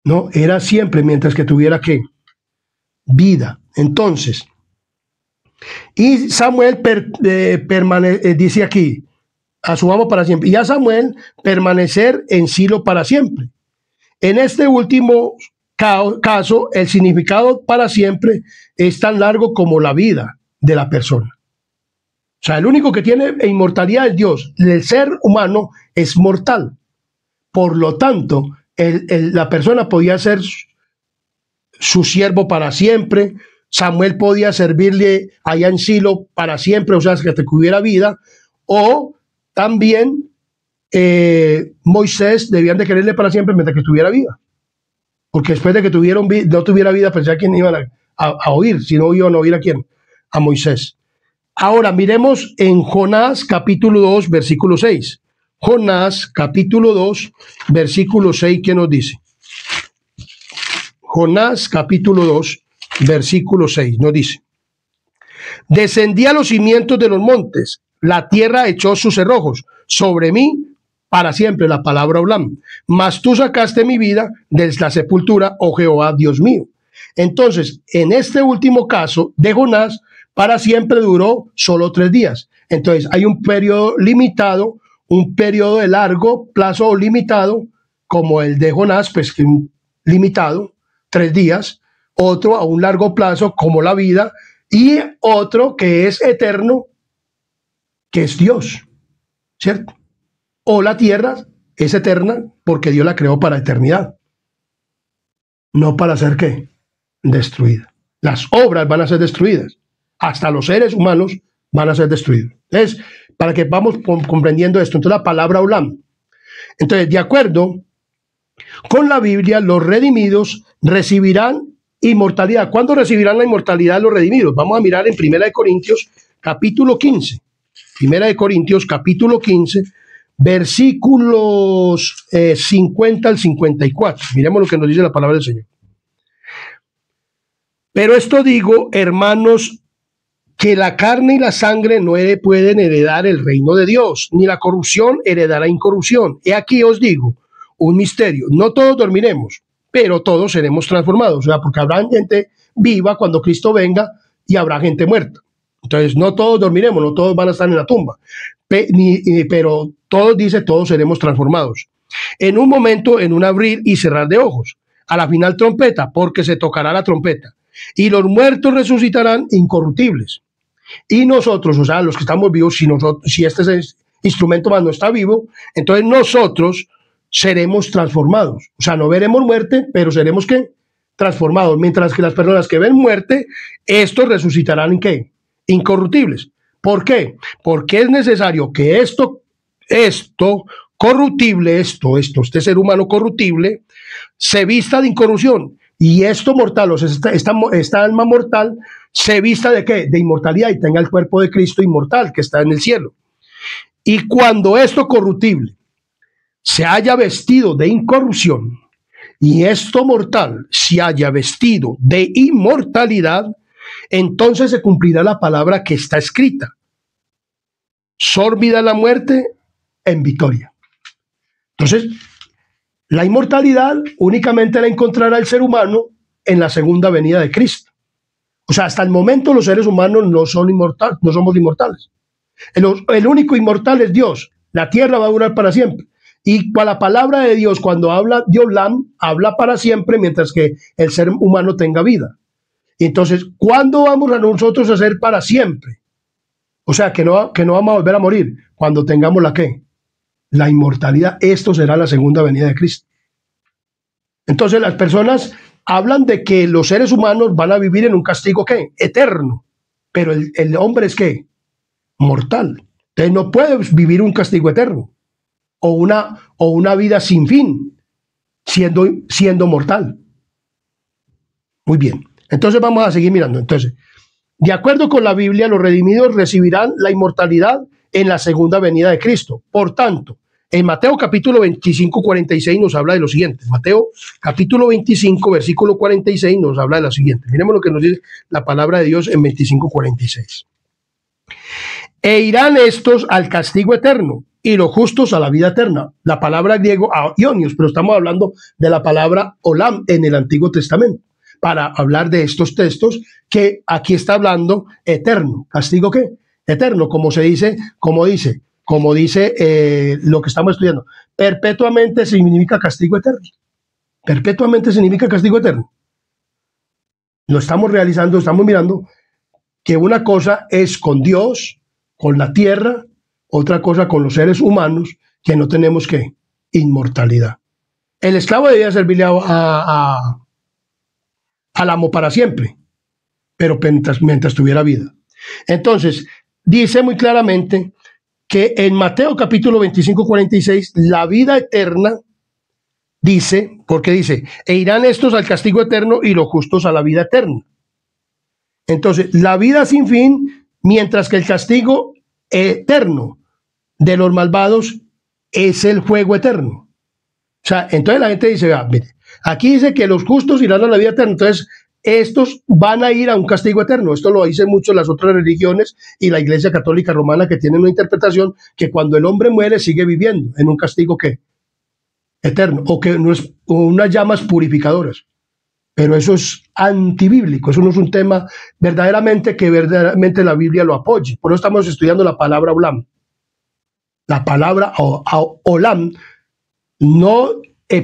No, era siempre mientras que tuviera ¿qué? Vida. Entonces, y Samuel dice aquí, a su amo para siempre, y a Samuel permanecer en Silo para siempre. En este último caso, el significado para siempre es tan largo como la vida de la persona. O sea, el único que tiene inmortalidad es Dios. El ser humano es mortal. Por lo tanto, la persona podía ser su siervo para siempre. Samuel podía servirle allá en Silo para siempre, o sea, que tuviera vida. O también Moisés debían de quererle para siempre mientras que tuviera vida. Porque después de que no tuviera vida, pues ya quién iban a oír, si no iban a oír a quién, a Moisés. Ahora miremos en Jonás capítulo 2, versículo 6. Jonás capítulo 2, versículo 6, ¿qué nos dice? Jonás capítulo 2, versículo 6 nos dice: descendí a los cimientos de los montes, la tierra echó sus cerrojos sobre mí para siempre, la palabra olam, mas tú sacaste mi vida desde la sepultura, oh Jehová, Dios mío. Entonces, en este último caso de Jonás, para siempre duró solo 3 días. Entonces, hay un periodo limitado, un periodo de largo plazo o limitado, como el de Jonás, pues limitado, 3 días, otro a un largo plazo, como la vida, y otro que es eterno, que es Dios, ¿cierto? O la tierra es eterna porque Dios la creó para eternidad, no para ser ¿qué? Destruida. Las obras van a ser destruidas, hasta los seres humanos van a ser destruidos. Entonces, para que vamos comprendiendo esto, entonces la palabra olam. Entonces, de acuerdo con la Biblia, los redimidos recibirán inmortalidad. ¿Cuándo recibirán la inmortalidad los redimidos? Vamos a mirar en 1 Corintios capítulo 15. 1 Corintios capítulo 15, versículos 50 al 54. Miremos lo que nos dice la palabra del Señor. Pero esto digo, hermanos, que la carne y la sangre no pueden heredar el reino de Dios, ni la corrupción heredará incorrupción. He aquí os digo, un misterio. No todos dormiremos, pero todos seremos transformados. O sea, porque habrá gente viva cuando Cristo venga y habrá gente muerta. Entonces, no todos dormiremos, no todos van a estar en la tumba. Pero todos, dice, todos seremos transformados. En un momento, en un abrir y cerrar de ojos. A la final trompeta, porque se tocará la trompeta. Y los muertos resucitarán incorruptibles. Y nosotros, o sea, los que estamos vivos, si este instrumento más no está vivo, entonces nosotros seremos transformados. O sea, no veremos muerte, pero seremos ¿qué? Transformados. Mientras que las personas que ven muerte, estos resucitarán ¿en qué? Incorruptibles. ¿Por qué? Porque es necesario que esto corruptible, este ser humano corruptible, se vista de incorrupción. Y esto mortal, o sea, esta alma mortal, se vista de ¿qué? De inmortalidad y tenga el cuerpo de Cristo inmortal que está en el cielo. Y cuando esto corruptible se haya vestido de incorrupción y esto mortal se haya vestido de inmortalidad, entonces se cumplirá la palabra que está escrita. Sórbida la muerte en victoria. Entonces, la inmortalidad únicamente la encontrará el ser humano en la segunda venida de Cristo. O sea, hasta el momento los seres humanos no somos inmortales. El único inmortal es Dios. La tierra va a durar para siempre. Y con la palabra de Dios, cuando habla de Olam, habla para siempre, mientras que el ser humano tenga vida. Entonces, ¿cuándo vamos a nosotros a ser para siempre? O sea, que no vamos a volver a morir. Cuando tengamos la ¿qué? La inmortalidad. Esto será la segunda venida de Cristo. Entonces, las personas hablan de que los seres humanos van a vivir en un castigo ¿qué? Eterno. Pero el hombre es ¿qué? Mortal. Entonces, no puedes vivir un castigo eterno. O una vida sin fin, siendo mortal. Muy bien. Entonces vamos a seguir mirando. Entonces, de acuerdo con la Biblia, los redimidos recibirán la inmortalidad en la segunda venida de Cristo. Por tanto, en Mateo capítulo 25, 46 nos habla de lo siguiente. Mateo capítulo 25, versículo 46 nos habla de lo siguiente. Miremos lo que nos dice la palabra de Dios en 25, 46. E irán estos al castigo eterno y los justos a la vida eterna. La palabra griego aionios, pero estamos hablando de la palabra olam en el Antiguo Testamento, para hablar de estos textos que aquí está hablando eterno. ¿Castigo qué? Eterno, como dice lo que estamos estudiando. Perpetuamente significa castigo eterno. Perpetuamente significa castigo eterno. Lo estamos realizando, estamos mirando que una cosa es con Dios, con la tierra, otra cosa con los seres humanos, que no tenemos ¿qué? Inmortalidad. El esclavo debía servirle al amo para siempre, pero mientras tuviera vida. Entonces, dice muy claramente que en Mateo capítulo 25, 46, la vida eterna dice, porque dice, e irán estos al castigo eterno y los justos a la vida eterna. Entonces, la vida sin fin, mientras que el castigo eterno de los malvados es el fuego eterno. O sea, entonces la gente dice, mire, aquí dice que los justos irán a la vida eterna, entonces estos van a ir a un castigo eterno. Esto lo dicen mucho las otras religiones y la Iglesia Católica Romana, que tienen una interpretación que cuando el hombre muere sigue viviendo en un castigo ¿qué? Eterno, o que no es unas llamas purificadoras. Pero eso es antibíblico, eso no es un tema verdaderamente la Biblia lo apoye. Por eso estamos estudiando la palabra olam. La palabra olam, no,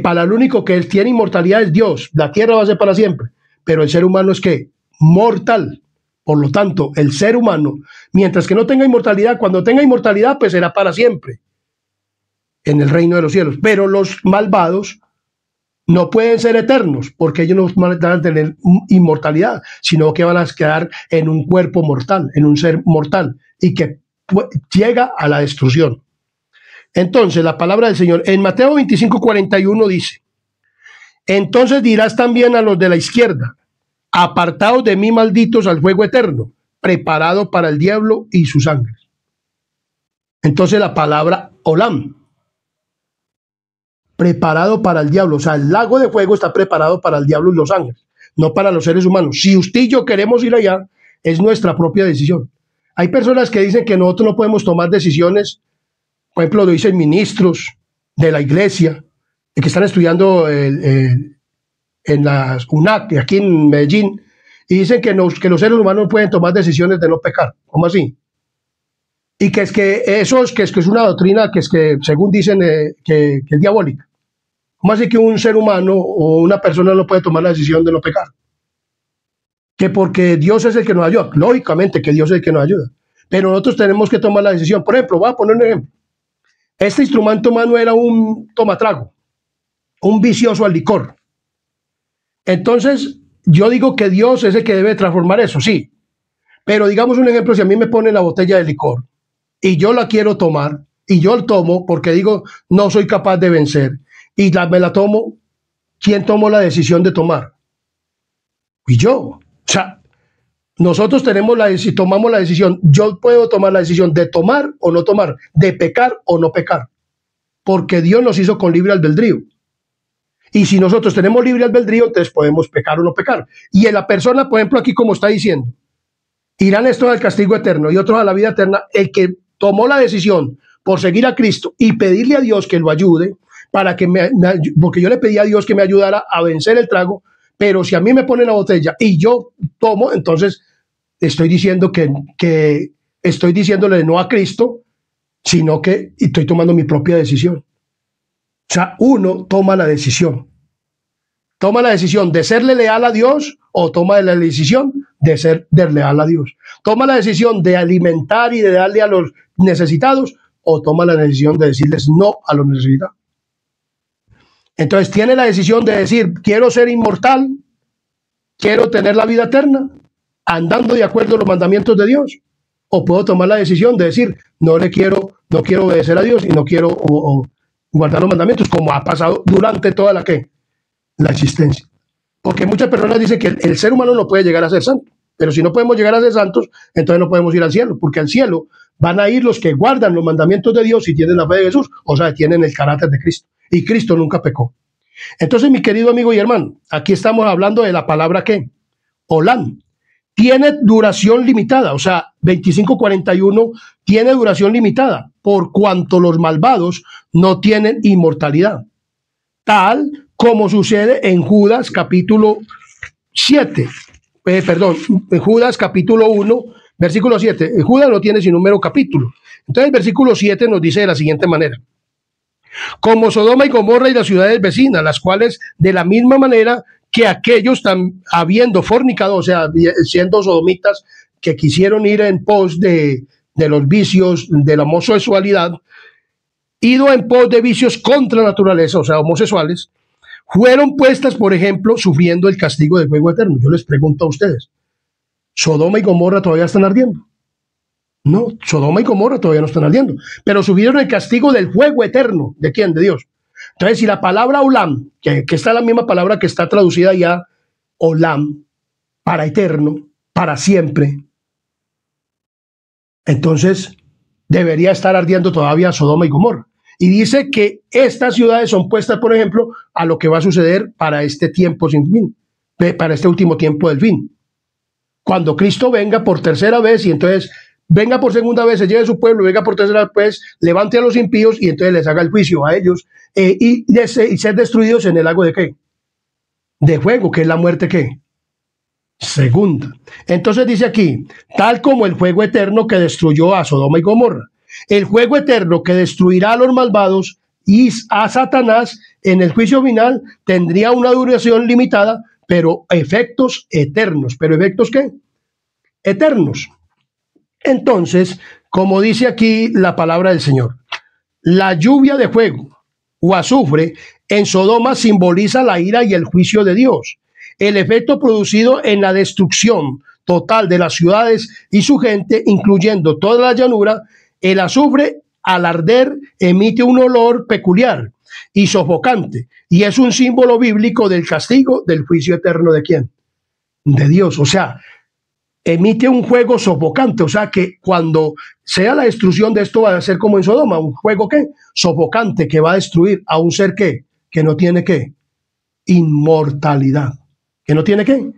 para el único que él tiene inmortalidad es Dios. La tierra va a ser para siempre, pero el ser humano es ¿qué? Mortal. Por lo tanto, el ser humano, mientras que no tenga inmortalidad, cuando tenga inmortalidad, pues será para siempre en el reino de los cielos. Pero los malvados no pueden ser eternos, porque ellos no van a tener inmortalidad, sino que van a quedar en un cuerpo mortal, en un ser mortal, y que llega a la destrucción. Entonces, la palabra del Señor, en Mateo 25, 41 dice, entonces dirás también a los de la izquierda, apartados de mí, malditos, al fuego eterno, preparado para el diablo y sus ángeles. Entonces, la palabra olam, preparado para el diablo, o sea, el lago de fuego está preparado para el diablo y los ángeles, no para los seres humanos. Si usted y yo queremos ir allá, es nuestra propia decisión. Hay personas que dicen que nosotros no podemos tomar decisiones, por ejemplo, lo dicen ministros de la iglesia, que están estudiando en la UNAC, aquí en Medellín, y dicen que los seres humanos no pueden tomar decisiones de no pecar. ¿Cómo así? Y que es que eso es que es una doctrina que según dicen que es diabólica. ¿Cómo así que un ser humano o una persona no puede tomar la decisión de no pecar? Que porque Dios es el que nos ayuda. Lógicamente que Dios es el que nos ayuda. Pero nosotros tenemos que tomar la decisión. Por ejemplo, voy a poner un ejemplo. Este instrumento humano era un tomatrago, un vicioso al licor. Entonces, yo digo que Dios es el que debe transformar eso, sí. Pero digamos un ejemplo, si a mí me ponen la botella de licor y yo la quiero tomar y yo la tomo porque digo no soy capaz de vencer y me la tomo, ¿quién tomó la decisión de tomar? Y yo. O sea, nosotros tomamos la decisión, yo puedo tomar la decisión de tomar o no tomar, de pecar o no pecar, porque Dios nos hizo con libre albedrío. Y si nosotros tenemos libre albedrío, entonces podemos pecar o no pecar. Y en la persona, por ejemplo, aquí como está diciendo, irán estos al castigo eterno y otros a la vida eterna, el que tomó la decisión por seguir a Cristo y pedirle a Dios que lo ayude, para que porque yo le pedí a Dios que me ayudara a vencer el trago, pero si a mí me ponen la botella y yo tomo, entonces estoy diciendo que estoy diciéndole no a Cristo, sino que estoy tomando mi propia decisión. O sea, uno toma la decisión. Toma la decisión de serle leal a Dios o toma la decisión de ser desleal a Dios. Toma la decisión de alimentar y de darle a los necesitados o toma la decisión de decirles no a los necesitados. Entonces tiene la decisión de decir, quiero ser inmortal, quiero tener la vida eterna, andando de acuerdo a los mandamientos de Dios. O puedo tomar la decisión de decir, no quiero obedecer a Dios y no quiero guardar los mandamientos, como ha pasado durante toda la existencia. Porque muchas personas dicen que el ser humano no puede llegar a ser santo, pero si no podemos llegar a ser santos, entonces no podemos ir al cielo, porque al cielo van a ir los que guardan los mandamientos de Dios y tienen la fe de Jesús, o sea, tienen el carácter de Cristo, y Cristo nunca pecó. Entonces, mi querido amigo y hermano, aquí estamos hablando de la palabra ¿qué? Olam. Tiene duración limitada, o sea, 25:41 tiene duración limitada, por cuanto los malvados no tienen inmortalidad, tal como sucede en Judas capítulo 7, en Judas capítulo 1, versículo 7. Judas no tiene sin número capítulo. Entonces el versículo 7 nos dice de la siguiente manera: como Sodoma y Gomorra y las ciudades vecinas, las cuales de la misma manera que aquellos habiendo fornicado, o sea, siendo sodomitas, que quisieron ir en pos de los vicios de la homosexualidad, ido en pos de vicios contra la naturaleza, o sea, homosexuales, fueron puestas, por ejemplo, sufriendo el castigo del fuego eterno. Yo les pregunto a ustedes, ¿Sodoma y Gomorra todavía están ardiendo? No, Sodoma y Gomorra todavía no están ardiendo, pero sufrieron el castigo del fuego eterno. ¿De quién? De Dios. Entonces, si la palabra Olam, que está la misma palabra que está traducida ya, Olam, para eterno, para siempre, entonces debería estar ardiendo todavía Sodoma y Gomorra. Y dice que estas ciudades son puestas, por ejemplo, a lo que va a suceder para este tiempo sin fin, para este último tiempo del fin. Cuando Cristo venga por tercera vez y entonces venga por segunda vez, se lleve su pueblo, venga por tercera vez, levante a los impíos y entonces les haga el juicio a ellos y ser destruidos en el lago de ¿qué? De fuego, que es la muerte ¿qué? Segunda. Entonces dice aquí, tal como el fuego eterno que destruyó a Sodoma y Gomorra, el fuego eterno que destruirá a los malvados y a Satanás en el juicio final tendría una duración limitada, pero efectos eternos. ¿Pero efectos qué? Eternos. Entonces, como dice aquí la palabra del Señor, la lluvia de fuego o azufre en Sodoma simboliza la ira y el juicio de Dios. El efecto producido en la destrucción total de las ciudades y su gente, incluyendo toda la llanura, el azufre al arder emite un olor peculiar y sofocante, y es un símbolo bíblico del castigo del juicio eterno ¿de quién? De Dios. O sea, emite un fuego sofocante, o sea que cuando sea la destrucción de esto va a ser como en Sodoma, un fuego ¿qué? Sofocante, que va a destruir a un ser ¿qué? Que no tiene ¿qué? Inmortalidad. ¿Que no tiene qué?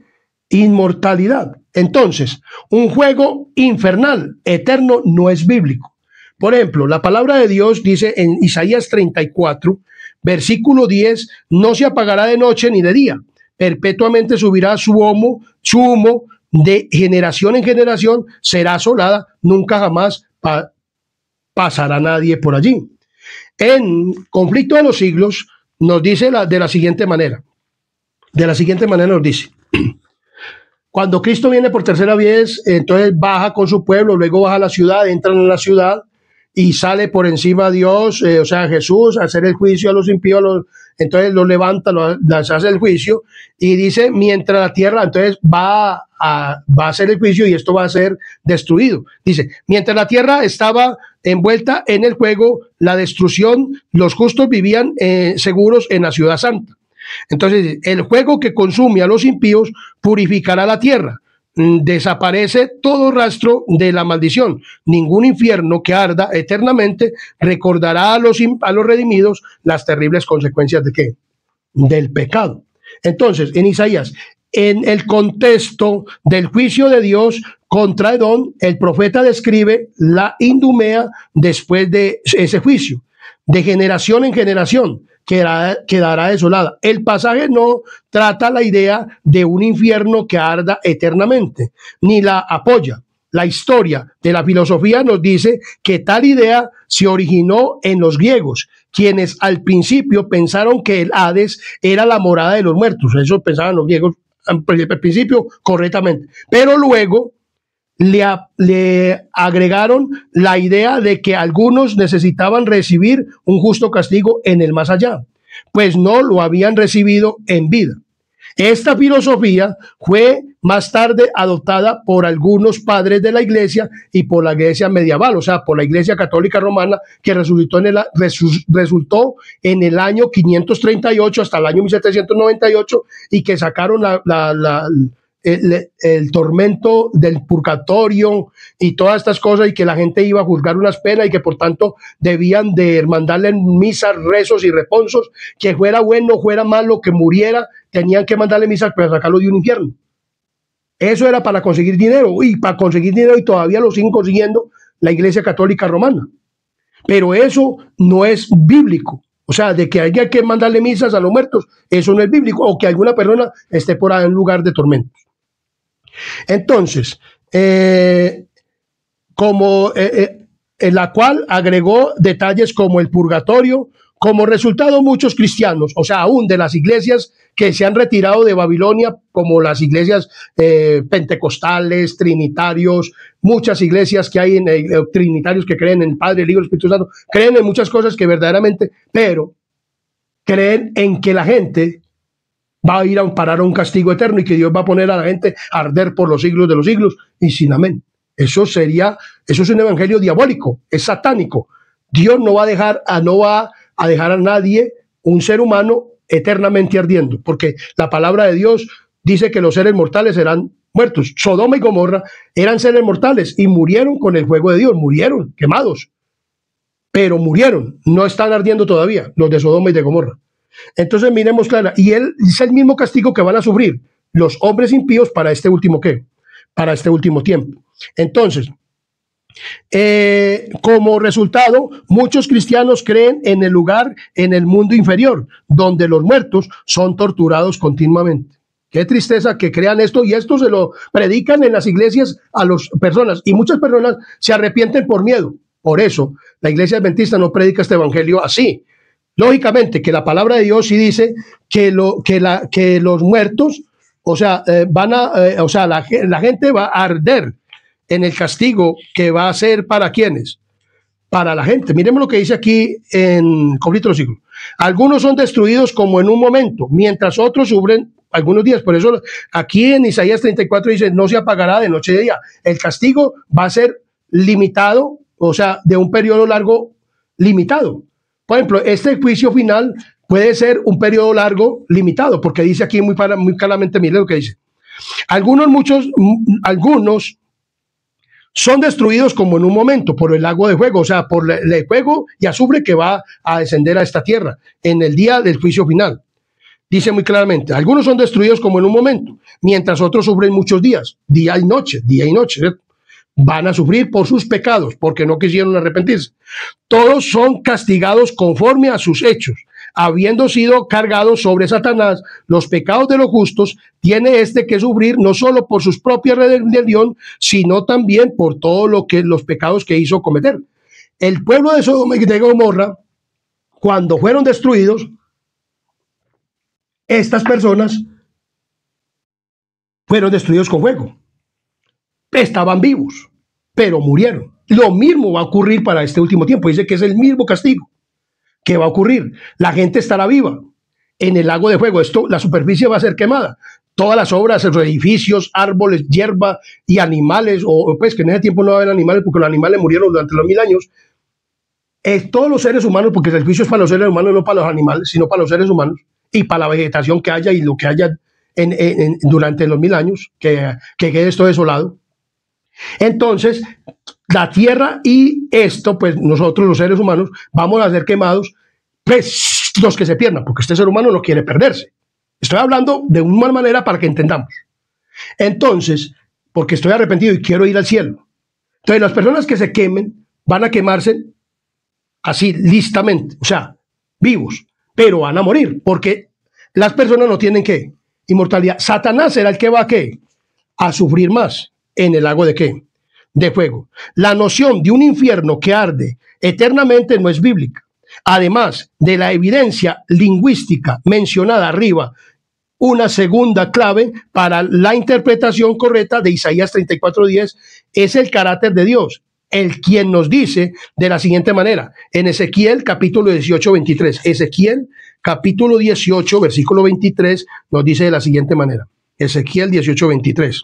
Inmortalidad. Entonces, un fuego infernal, eterno, no es bíblico. Por ejemplo, la palabra de Dios dice en Isaías 34, Versículo 10, no se apagará de noche ni de día, perpetuamente subirá su humo, de generación en generación será asolada, nunca jamás pasará nadie por allí. En Conflicto de los Siglos nos dice de la siguiente manera. De la siguiente manera nos dice: cuando Cristo viene por tercera vez, entonces baja con su pueblo, luego baja a la ciudad, entran en la ciudad y sale por encima a Dios, o sea, Jesús, a hacer el juicio a los impíos, entonces los levanta, les hace el juicio y dice, mientras la tierra, entonces va a hacer el juicio y esto va a ser destruido. Dice, mientras la tierra estaba envuelta en el fuego, la destrucción, los justos vivían seguros en la ciudad santa. Entonces, el fuego que consume a los impíos purificará la tierra. Desaparece todo rastro de la maldición. Ningún infierno que arda eternamente recordará a los redimidos las terribles consecuencias de ¿qué? Del pecado. Entonces, en Isaías, en el contexto del juicio de Dios contra Edom, el profeta describe la idumea después de ese juicio, de generación en generación. Quedará desolada. El pasaje no trata la idea de un infierno que arda eternamente, ni la apoya. La historia de la filosofía nos dice que tal idea se originó en los griegos, quienes al principio pensaron que el Hades era la morada de los muertos. Eso pensaban los griegos al principio correctamente. Pero luego le agregaron la idea de que algunos necesitaban recibir un justo castigo en el más allá, pues no lo habían recibido en vida. Esta filosofía fue más tarde adoptada por algunos padres de la iglesia y por la iglesia medieval, o sea, por la iglesia católica romana, que resultó en el año 538 hasta el año 1798 y que sacaron el tormento del purgatorio y todas estas cosas, y que la gente iba a juzgar unas penas y que por tanto debían de mandarle misas, rezos y responsos, que fuera bueno, fuera malo, que muriera, tenían que mandarle misas para sacarlo de un infierno. Eso era para conseguir dinero, y todavía lo siguen consiguiendo la iglesia católica romana. Pero eso no es bíblico. O sea, de que haya que mandarle misas a los muertos, eso no es bíblico, o que alguna persona esté por ahí en lugar de tormentos. Entonces, en la cual agregó detalles como el purgatorio. Como resultado, muchos cristianos, o sea, aún de las iglesias que se han retirado de Babilonia, como las iglesias pentecostales, trinitarios, muchas iglesias que hay trinitarios que creen en el Padre, el Hijo y el Espíritu Santo, creen en muchas cosas que verdaderamente, pero creen en que la gente va a ir a parar a un castigo eterno y que Dios va a poner a la gente a arder por los siglos de los siglos y sin amén. Eso es un evangelio diabólico, es satánico. Dios no va a dejar a nadie, un ser humano, eternamente ardiendo, porque la palabra de Dios dice que los seres mortales serán muertos. Sodoma y Gomorra eran seres mortales y murieron con el fuego de Dios, murieron quemados, pero murieron, no están ardiendo todavía los de Sodoma y de Gomorra. Entonces miremos clara, y él es el mismo castigo que van a sufrir los hombres impíos para este último para este último tiempo. Entonces, como resultado, muchos cristianos creen en el lugar en el mundo inferior, donde los muertos son torturados continuamente. Qué tristeza que crean esto, y esto se lo predican en las iglesias a las personas, y muchas personas se arrepienten por miedo. Por eso la iglesia adventista no predica este evangelio así. Lógicamente que la palabra de Dios sí dice que los muertos, o sea, la gente va a arder en el castigo que va a ser para ¿quiénes? Para la gente. Miremos lo que dice aquí en Conflicto de los Siglos. Algunos son destruidos como en un momento, mientras otros sufren algunos días. Por eso aquí en Isaías 34 dice, no se apagará de noche y de día. El castigo va a ser limitado, o sea, de un periodo largo limitado. Por ejemplo, este juicio final puede ser un periodo largo limitado, porque dice aquí muy claramente, mire lo que dice. Algunos son destruidos como en un momento por el lago de fuego, o sea, por el fuego y azufre que va a descender a esta tierra en el día del juicio final. Dice muy claramente, algunos son destruidos como en un momento, mientras otros sufren muchos días, día y noche, ¿cierto? Van a sufrir por sus pecados, porque no quisieron arrepentirse. Todos son castigados conforme a sus hechos. habiendo sido cargado sobre Satanás los pecados de los justos, tiene que sufrir no solo por sus propias rebelión, sino también por todo los pecados que hizo cometer. El pueblo de Sodoma y de Gomorra, cuando fueron destruidos, estas personas fueron destruidos con fuego. Estaban vivos, pero murieron. Lo mismo va a ocurrir para este último tiempo. Dice que es el mismo castigo que va a ocurrir. La gente estará viva en el lago de fuego. La superficie va a ser quemada. Todas las obras, los edificios, árboles, hierba y animales, o pues que en ese tiempo no va a haber animales porque los animales murieron durante los 1000 años. Todos los seres humanos, porque el juicio es para los seres humanos, no para los animales, sino para los seres humanos y para la vegetación que haya y lo que haya durante los 1000 años, que quede esto desolado. Entonces, la tierra y esto, pues nosotros los seres humanos vamos a ser quemados, pues los que se pierdan, porque este ser humano no quiere perderse. Estoy hablando de una manera para que entendamos. Entonces, porque estoy arrepentido y quiero ir al cielo. Entonces, las personas que se quemen van a quemarse así listamente, o sea, vivos, pero van a morir, porque las personas no tienen ¿qué? Inmortalidad. Satanás será el que va a sufrir más en el lago de ¿qué? De fuego. La noción de un infierno que arde eternamente no es bíblica. Además de la evidencia lingüística mencionada arriba, una segunda clave para la interpretación correcta de Isaías 34:10 es el carácter de Dios, el quien nos dice de la siguiente manera, en Ezequiel capítulo 18, 23. Ezequiel capítulo 18, versículo 23, nos dice de la siguiente manera. Ezequiel 18, 23.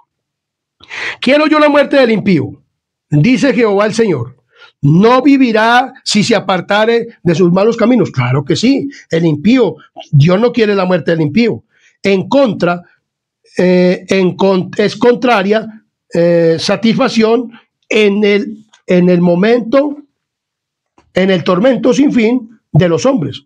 Quiero yo la muerte del impío, dice Jehová el Señor. ¿No vivirá si se apartare de sus malos caminos? Claro que sí, el impío, Dios no quiere la muerte del impío. En contra, es contraria satisfacción en el momento, en el tormento sin fin de los hombres,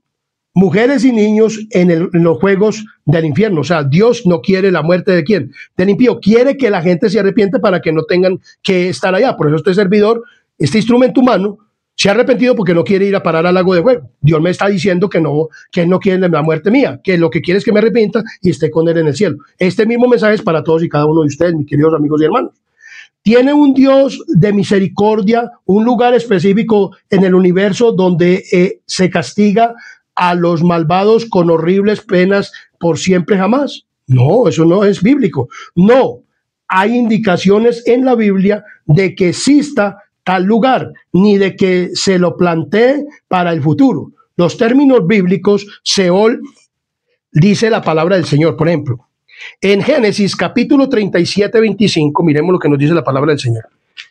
mujeres y niños en los juegos del infierno. O sea, Dios no quiere la muerte de ¿quién? Del impío. Quiere que la gente se arrepiente para que no tengan que estar allá. Por eso este servidor, este instrumento humano, se ha arrepentido porque no quiere ir a parar al lago de fuego. Dios me está diciendo que él no quiere la muerte mía, que lo que quiere es que me arrepienta y esté con él en el cielo. Este mismo mensaje es para todos y cada uno de ustedes, mis queridos amigos y hermanos. Tiene un Dios de misericordia, un lugar específico en el universo donde se castiga a los malvados con horribles penas por siempre jamás. No, eso no es bíblico. No, hay indicaciones en la Biblia de que exista tal lugar, ni de que se lo plantee para el futuro. Los términos bíblicos, Seol, dice la palabra del Señor, por ejemplo. En Génesis capítulo 37, 25, miremos lo que nos dice la palabra del Señor.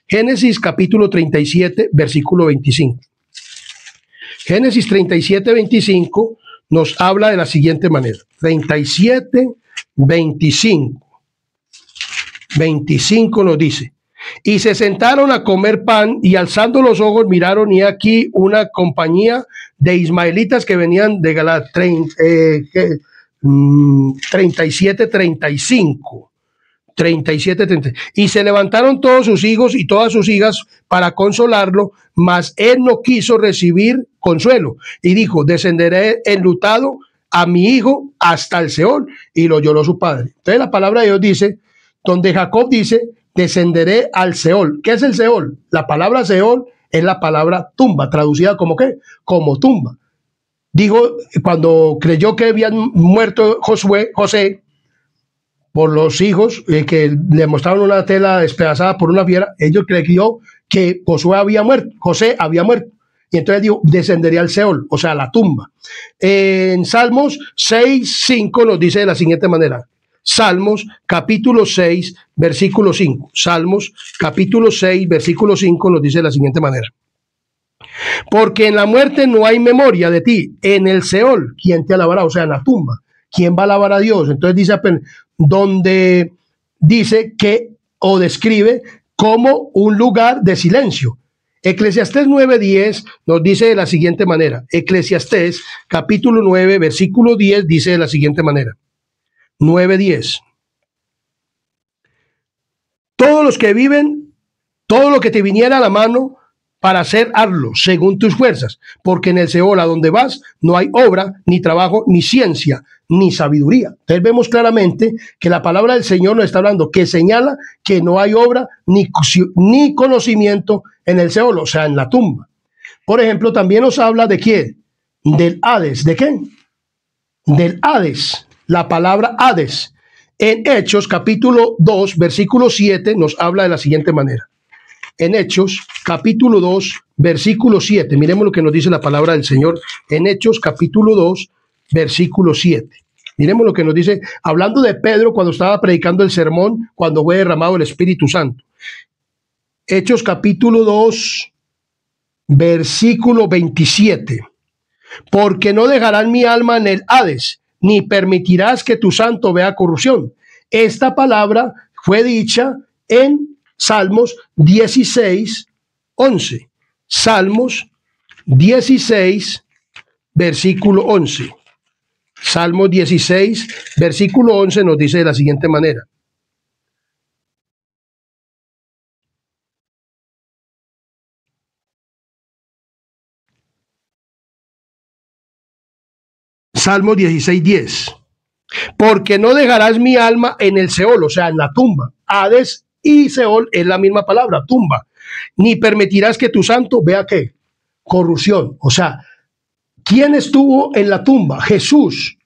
Génesis capítulo 37, versículo 25. Génesis 37, 25 nos habla de la siguiente manera. 37, 25. 25 nos dice: y se sentaron a comer pan y alzando los ojos miraron y aquí una compañía de ismaelitas que venían de Galaad, 37, 35. 37, 30. Y se levantaron todos sus hijos y todas sus hijas para consolarlo, mas él no quiso recibir consuelo y dijo: descenderé enlutado a mi hijo hasta el Seol. Y lo lloró su padre. Entonces la palabra de Dios dice, donde Jacob dice: descenderé al Seol. ¿Qué es el Seol? La palabra Seol es la palabra tumba, traducida como ¿qué? Como tumba. Dijo, cuando creyó que habían muerto José, por los hijos que le mostraron una tela despedazada por una fiera, ellos creyó que José había muerto. Y entonces dijo, descendería al Seol, o sea, la tumba. En Salmos 6, 5 nos dice de la siguiente manera. Salmos capítulo 6, versículo 5. Salmos capítulo 6, versículo 5 nos dice de la siguiente manera. Porque en la muerte no hay memoria de ti. En el Seol, ¿quién te alabará? O sea, en la tumba, ¿quién va a alabar a Dios? Entonces dice, donde dice que, o describe como un lugar de silencio. Eclesiastés 9:10 nos dice de la siguiente manera. Eclesiastés capítulo 9, versículo 10 dice de la siguiente manera. 9:10. Todos los que viven, todo lo que te viniera a la mano, para hazlo según tus fuerzas, porque en el Seol a donde vas no hay obra, ni trabajo, ni ciencia, ni sabiduría. Entonces vemos claramente que la palabra del Señor nos está hablando, que señala que no hay obra ni conocimiento en el Seol, o sea, en la tumba. Por ejemplo, también nos habla de quién, del Hades. ¿De qué? Del Hades, la palabra Hades. En Hechos capítulo 2, versículo 7 nos habla de la siguiente manera. En Hechos capítulo 2, versículo 7, miremos lo que nos dice la palabra del Señor. En Hechos capítulo 2, versículo 7. Miremos lo que nos dice, hablando de Pedro cuando estaba predicando el sermón, cuando fue derramado el Espíritu Santo. Hechos capítulo 2, versículo 27. Porque no dejarán mi alma en el Hades, ni permitirás que tu santo vea corrupción. Esta palabra fue dicha en Salmos 16, 11. Salmos 16, versículo 11. Salmos 16, versículo 11 nos dice de la siguiente manera. Salmos 16, 10. Porque no dejarás mi alma en el Seol, o sea, en la tumba. Hades y Seol es la misma palabra, tumba. Ni permitirás que tu santo vea ¿qué? Corrupción. O sea, ¿quién estuvo en la tumba? Jesús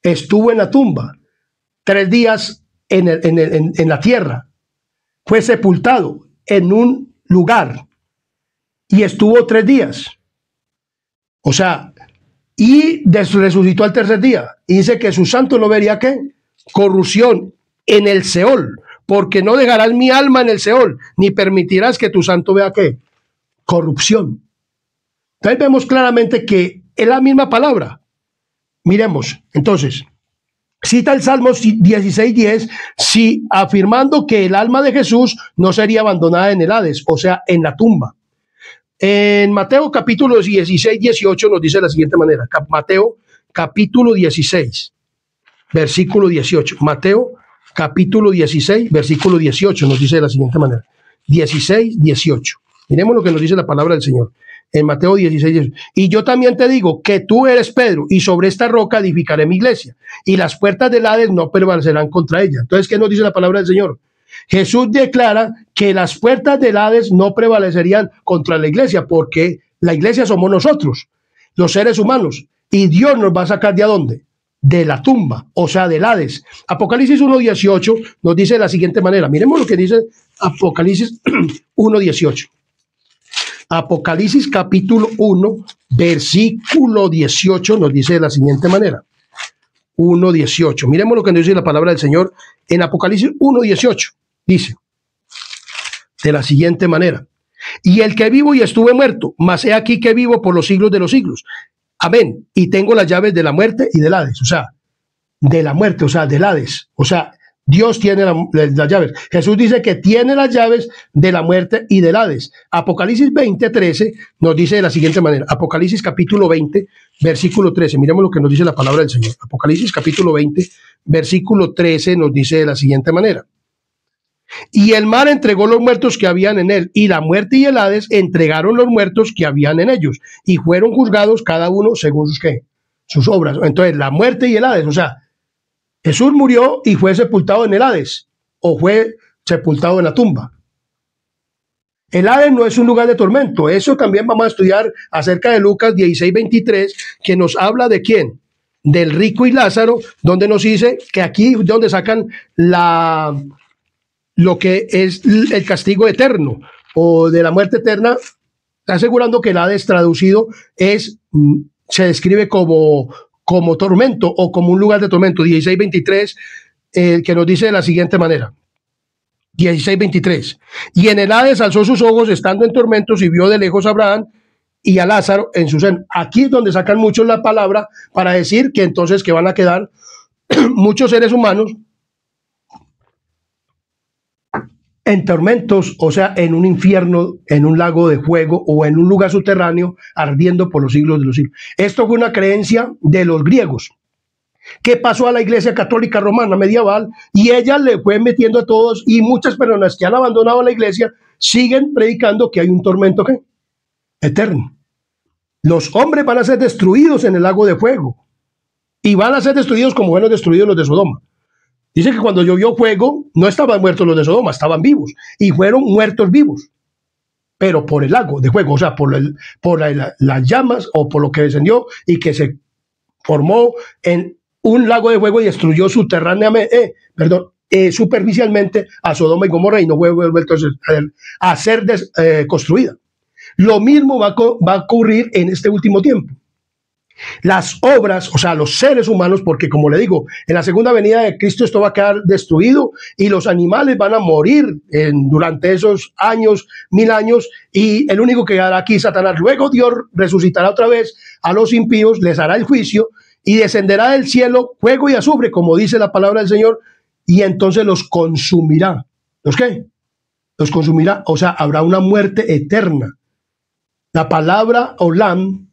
estuvo en la tumba 3 días en la tierra. Fue sepultado en un lugar y estuvo 3 días. O sea, y resucitó al tercer día. Y dice que su santo no vería ¿qué? Corrupción en el Seol. Porque no dejarás mi alma en el Seol, ni permitirás que tu santo vea ¿qué? Corrupción. Entonces vemos claramente que es la misma palabra. Miremos, entonces, cita el Salmo 16:10, si afirmando que el alma de Jesús no sería abandonada en el Hades, o sea, en la tumba. En Mateo capítulo 16, 18 nos dice de la siguiente manera. Mateo capítulo 16, versículo 18. Mateo capítulo 16, versículo 18 nos dice de la siguiente manera. 16, 18. Miremos lo que nos dice la palabra del Señor. En Mateo 16, 18. Y yo también te digo que tú eres Pedro, y sobre esta roca edificaré mi iglesia, y las puertas del Hades no prevalecerán contra ella. Entonces, ¿qué nos dice la palabra del Señor? Jesús declara que las puertas del Hades no prevalecerían contra la iglesia, porque la iglesia somos nosotros, los seres humanos, y Dios nos va a sacar ¿de a dónde? De la tumba, o sea, del Hades. Apocalipsis 1:18 nos dice de la siguiente manera. Miremos lo que dice Apocalipsis 1:18. Apocalipsis capítulo 1, versículo 18 nos dice de la siguiente manera. 1:18. Miremos lo que nos dice la palabra del Señor en Apocalipsis 1:18. Dice de la siguiente manera. Y el que vivo y estuve muerto, mas he aquí que vivo por los siglos de los siglos. Amén. Y tengo las llaves de la muerte y del Hades. O sea, de la muerte, o sea, del Hades. O sea, Dios tiene las llaves. Jesús dice que tiene las llaves de la muerte y del Hades. Apocalipsis 20:13 nos dice de la siguiente manera. Apocalipsis capítulo 20, versículo 13. Miremos lo que nos dice la palabra del Señor. Apocalipsis capítulo 20, versículo 13 nos dice de la siguiente manera. Y el mar entregó los muertos que habían en él, y la muerte y el Hades entregaron los muertos que habían en ellos, y fueron juzgados cada uno según sus obras. Entonces, la muerte y el Hades, o sea, Jesús murió y fue sepultado en el Hades, o fue sepultado en la tumba. El Hades no es un lugar de tormento. Eso también vamos a estudiar acerca de Lucas 16:23, que nos habla de quién, del rico y Lázaro, donde nos dice que aquí es donde sacan lo que es el castigo eterno o de la muerte eterna, asegurando que el Hades traducido se describe como tormento o como un lugar de tormento. 16:23, que nos dice de la siguiente manera. 16:23. Y en el Hades alzó sus ojos estando en tormentos y vio de lejos a Abraham y a Lázaro en su seno. Aquí es donde sacan muchos la palabra para decir que entonces que van a quedar muchos seres humanos en tormentos, o sea, en un infierno, en un lago de fuego o en un lugar subterráneo ardiendo por los siglos de los siglos. Esto fue una creencia de los griegos. ¿Qué pasó a la iglesia católica romana medieval? Y ella le fue metiendo a todos, y muchas personas que han abandonado la iglesia siguen predicando que hay un tormento ¿qué? eterno. Los hombres van a ser destruidos en el lago de fuego y van a ser destruidos como fueron destruidos los de Sodoma. Dice que cuando llovió fuego no estaban muertos los de Sodoma, estaban vivos y fueron muertos vivos, pero por el lago de fuego, o sea, por las llamas o por lo que descendió y que se formó en un lago de fuego y destruyó subterráneamente, superficialmente a Sodoma y Gomorra y no fue vuelto a ser construida. Lo mismo va a ocurrir en este último tiempo. Las obras, o sea, los seres humanos, porque como le digo, en la segunda venida de Cristo esto va a quedar destruido y los animales van a morir durante esos años, 1000 años, y el único que quedará aquí es Satanás. Luego Dios resucitará otra vez a los impíos, les hará el juicio y descenderá del cielo fuego y azufre, como dice la palabra del Señor, y entonces los consumirá. ¿Los qué? Los consumirá, o sea, habrá una muerte eterna. La palabra olam,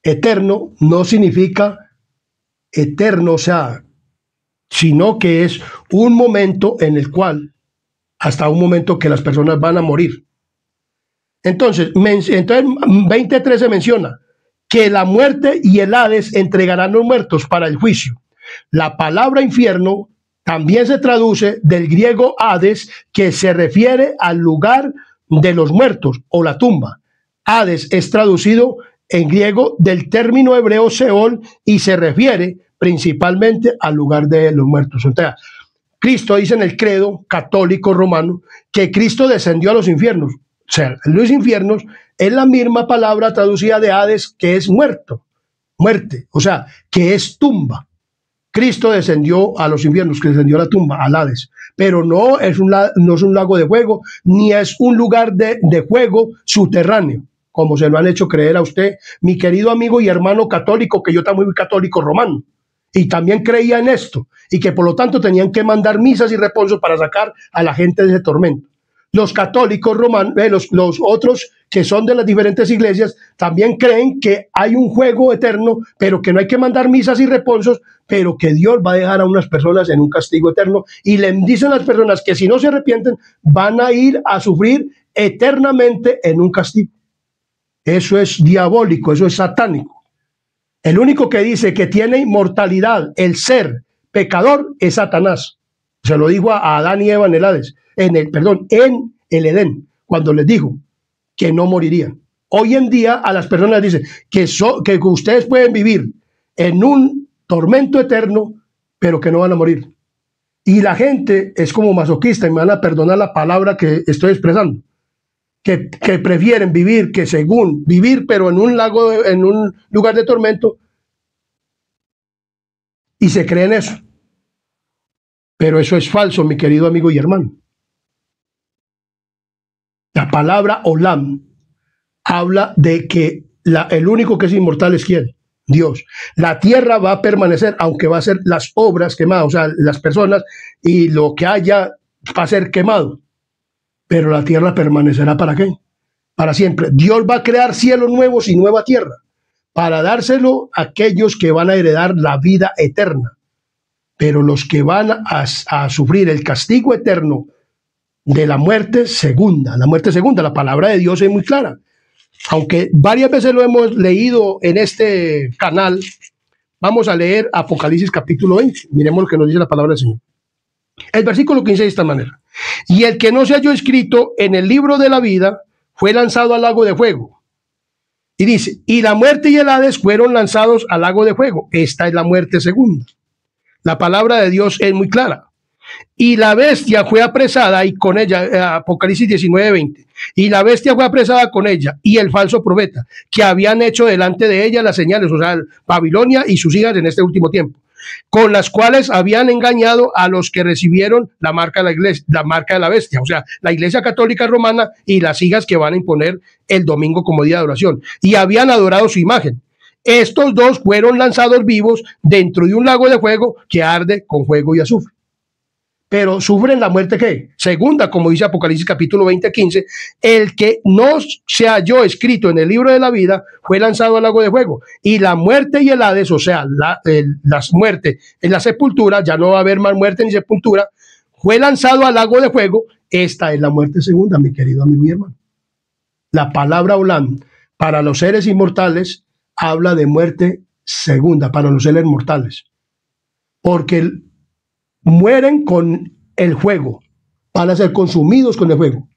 eterno, no significa eterno, o sea, sino que es un momento en el cual, hasta un momento que las personas van a morir. Entonces 20:13 menciona que la muerte y el Hades entregarán los muertos para el juicio. La palabra infierno también se traduce del griego Hades, que se refiere al lugar de los muertos o la tumba. Hades es traducido en griego del término hebreo Seol y se refiere principalmente al lugar de los muertos. O sea, Cristo dice en el credo católico romano que Cristo descendió a los infiernos. O sea, los infiernos es la misma palabra traducida de Hades, que es muerto, muerte, o sea, que es tumba. Cristo descendió a los infiernos, que descendió a la tumba, al Hades, pero no es un lago de fuego, ni es un lugar de fuego subterráneo, como se lo han hecho creer a usted, mi querido amigo y hermano católico, que yo también soy católico romano, y también creía en esto, y que por lo tanto tenían que mandar misas y reposos para sacar a la gente de ese tormento. Los católicos romanos, los otros que son de las diferentes iglesias, también creen que hay un juego eterno, pero que no hay que mandar misas y reposos, pero que Dios va a dejar a unas personas en un castigo eterno, y le dicen a las personas que si no se arrepienten, van a ir a sufrir eternamente en un castigo. Eso es diabólico, eso es satánico. El único que dice que tiene inmortalidad, el ser pecador, es Satanás. Se lo dijo a Adán y Eva en el Hades, en el Edén, cuando les dijo que no morirían. Hoy en día a las personas dicen que ustedes pueden vivir en un tormento eterno, pero que no van a morir. Y la gente es como masoquista, y me van a perdonar la palabra que estoy expresando, que prefieren vivir, que según vivir, pero en un lugar de tormento, y se creen eso. Pero eso es falso, mi querido amigo y hermano. La palabra olam habla de que el único que es inmortal es ¿quién? Dios. La tierra va a permanecer, aunque va a ser las obras quemadas, o sea, las personas y lo que haya va a ser quemado. Pero la tierra permanecerá ¿para qué? Para siempre. Dios va a crear cielos nuevos y nueva tierra para dárselo a aquellos que van a heredar la vida eterna. Pero los que van a sufrir el castigo eterno de la muerte segunda, la palabra de Dios es muy clara. Aunque varias veces lo hemos leído en este canal, vamos a leer Apocalipsis capítulo 20. Miremos lo que nos dice la palabra del Señor. El versículo 15 de esta manera. Y el que no se halló escrito en el libro de la vida fue lanzado al lago de fuego. Y dice, y la muerte y el Hades fueron lanzados al lago de fuego. Esta es la muerte segunda. La palabra de Dios es muy clara. Y la bestia fue apresada y con ella, Apocalipsis 19:20, y la bestia fue apresada con ella y el falso profeta, que habían hecho delante de ella las señales, o sea, Babilonia y sus hijas en este último tiempo, con las cuales habían engañado a los que recibieron la marca de la iglesia, la marca de la bestia, o sea, la iglesia católica romana y las hijas que van a imponer el domingo como día de adoración, y habían adorado su imagen. Estos dos fueron lanzados vivos dentro de un lago de fuego que arde con fuego y azufre. Pero sufren la muerte ¿qué? Segunda, como dice Apocalipsis capítulo 20:15, el que no se halló escrito en el libro de la vida fue lanzado al lago de fuego. Y la muerte y el Hades, o sea, las muertes en la sepultura, ya no va a haber más muerte ni sepultura, fue lanzado al lago de fuego. Esta es la muerte segunda, mi querido amigo y hermano. La palabra olam Para los seres inmortales habla de muerte segunda, para los seres mortales. Porque mueren con el fuego, van a ser consumidos con el fuego.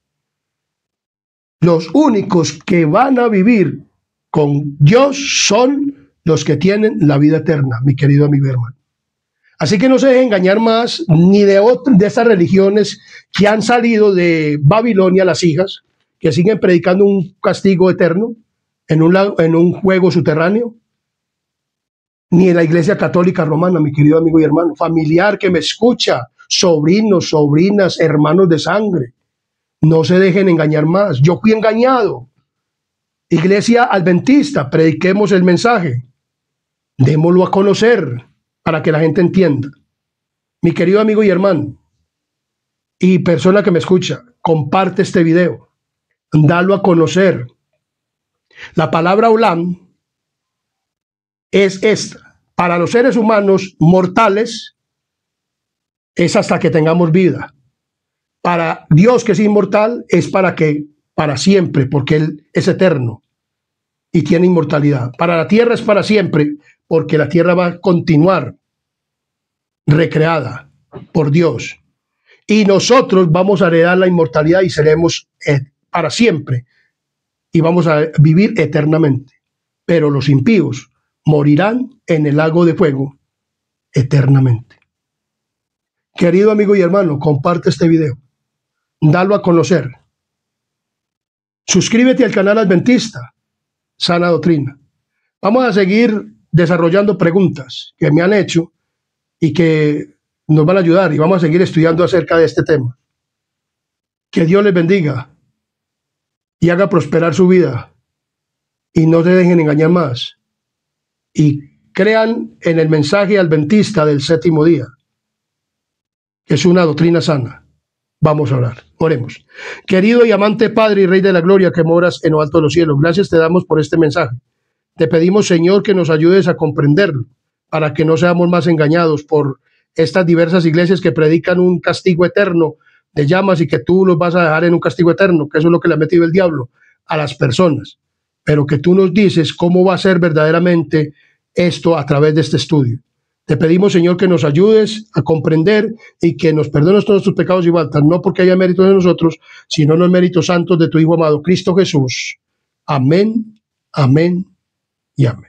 Los únicos que van a vivir con Dios son los que tienen la vida eterna, mi querido amigo y hermano. Así que no se dejen engañar más ni de estas religiones que han salido de Babilonia, las hijas, que siguen predicando un castigo eterno en un juego subterráneo, ni en la Iglesia Católica Romana, mi querido amigo y hermano, familiar que me escucha, sobrinos, sobrinas, hermanos de sangre. No se dejen engañar más. Yo fui engañado. Iglesia Adventista, prediquemos el mensaje. Démoslo a conocer para que la gente entienda. Mi querido amigo y hermano, y persona que me escucha, comparte este video. Dalo a conocer. La palabra Olam es esta. Para los seres humanos mortales es hasta que tengamos vida. Para Dios, que es inmortal, es para siempre, porque Él es eterno y tiene inmortalidad. Para la tierra es para siempre, porque la tierra va a continuar recreada por Dios. Y nosotros vamos a heredar la inmortalidad y seremos para siempre. Y vamos a vivir eternamente. Pero los impíos morirán en el lago de fuego eternamente. Querido amigo y hermano, comparte este video. Dalo a conocer. Suscríbete al canal Adventista, Sana Doctrina. Vamos a seguir desarrollando preguntas que me han hecho y que nos van a ayudar, y vamos a seguir estudiando acerca de este tema. Que Dios les bendiga y haga prosperar su vida, y no se dejen engañar más, y crean en el mensaje adventista del séptimo día, que es una doctrina sana. Vamos a orar. Oremos. Querido y amante Padre y Rey de la Gloria, que moras en lo alto de los cielos, gracias te damos por este mensaje. Te pedimos, Señor, que nos ayudes a comprenderlo, para que no seamos más engañados por estas diversas iglesias que predican un castigo eterno de llamas, y que tú los vas a dejar en un castigo eterno, que eso es lo que le ha metido el diablo a las personas. Pero que tú nos dices cómo va a ser verdaderamente esto a través de este estudio. Te pedimos, Señor, que nos ayudes a comprender y que nos perdones todos tus pecados y faltas, no porque haya méritos de nosotros, sino en los méritos santos de tu Hijo amado, Cristo Jesús. Amén, amén y amén.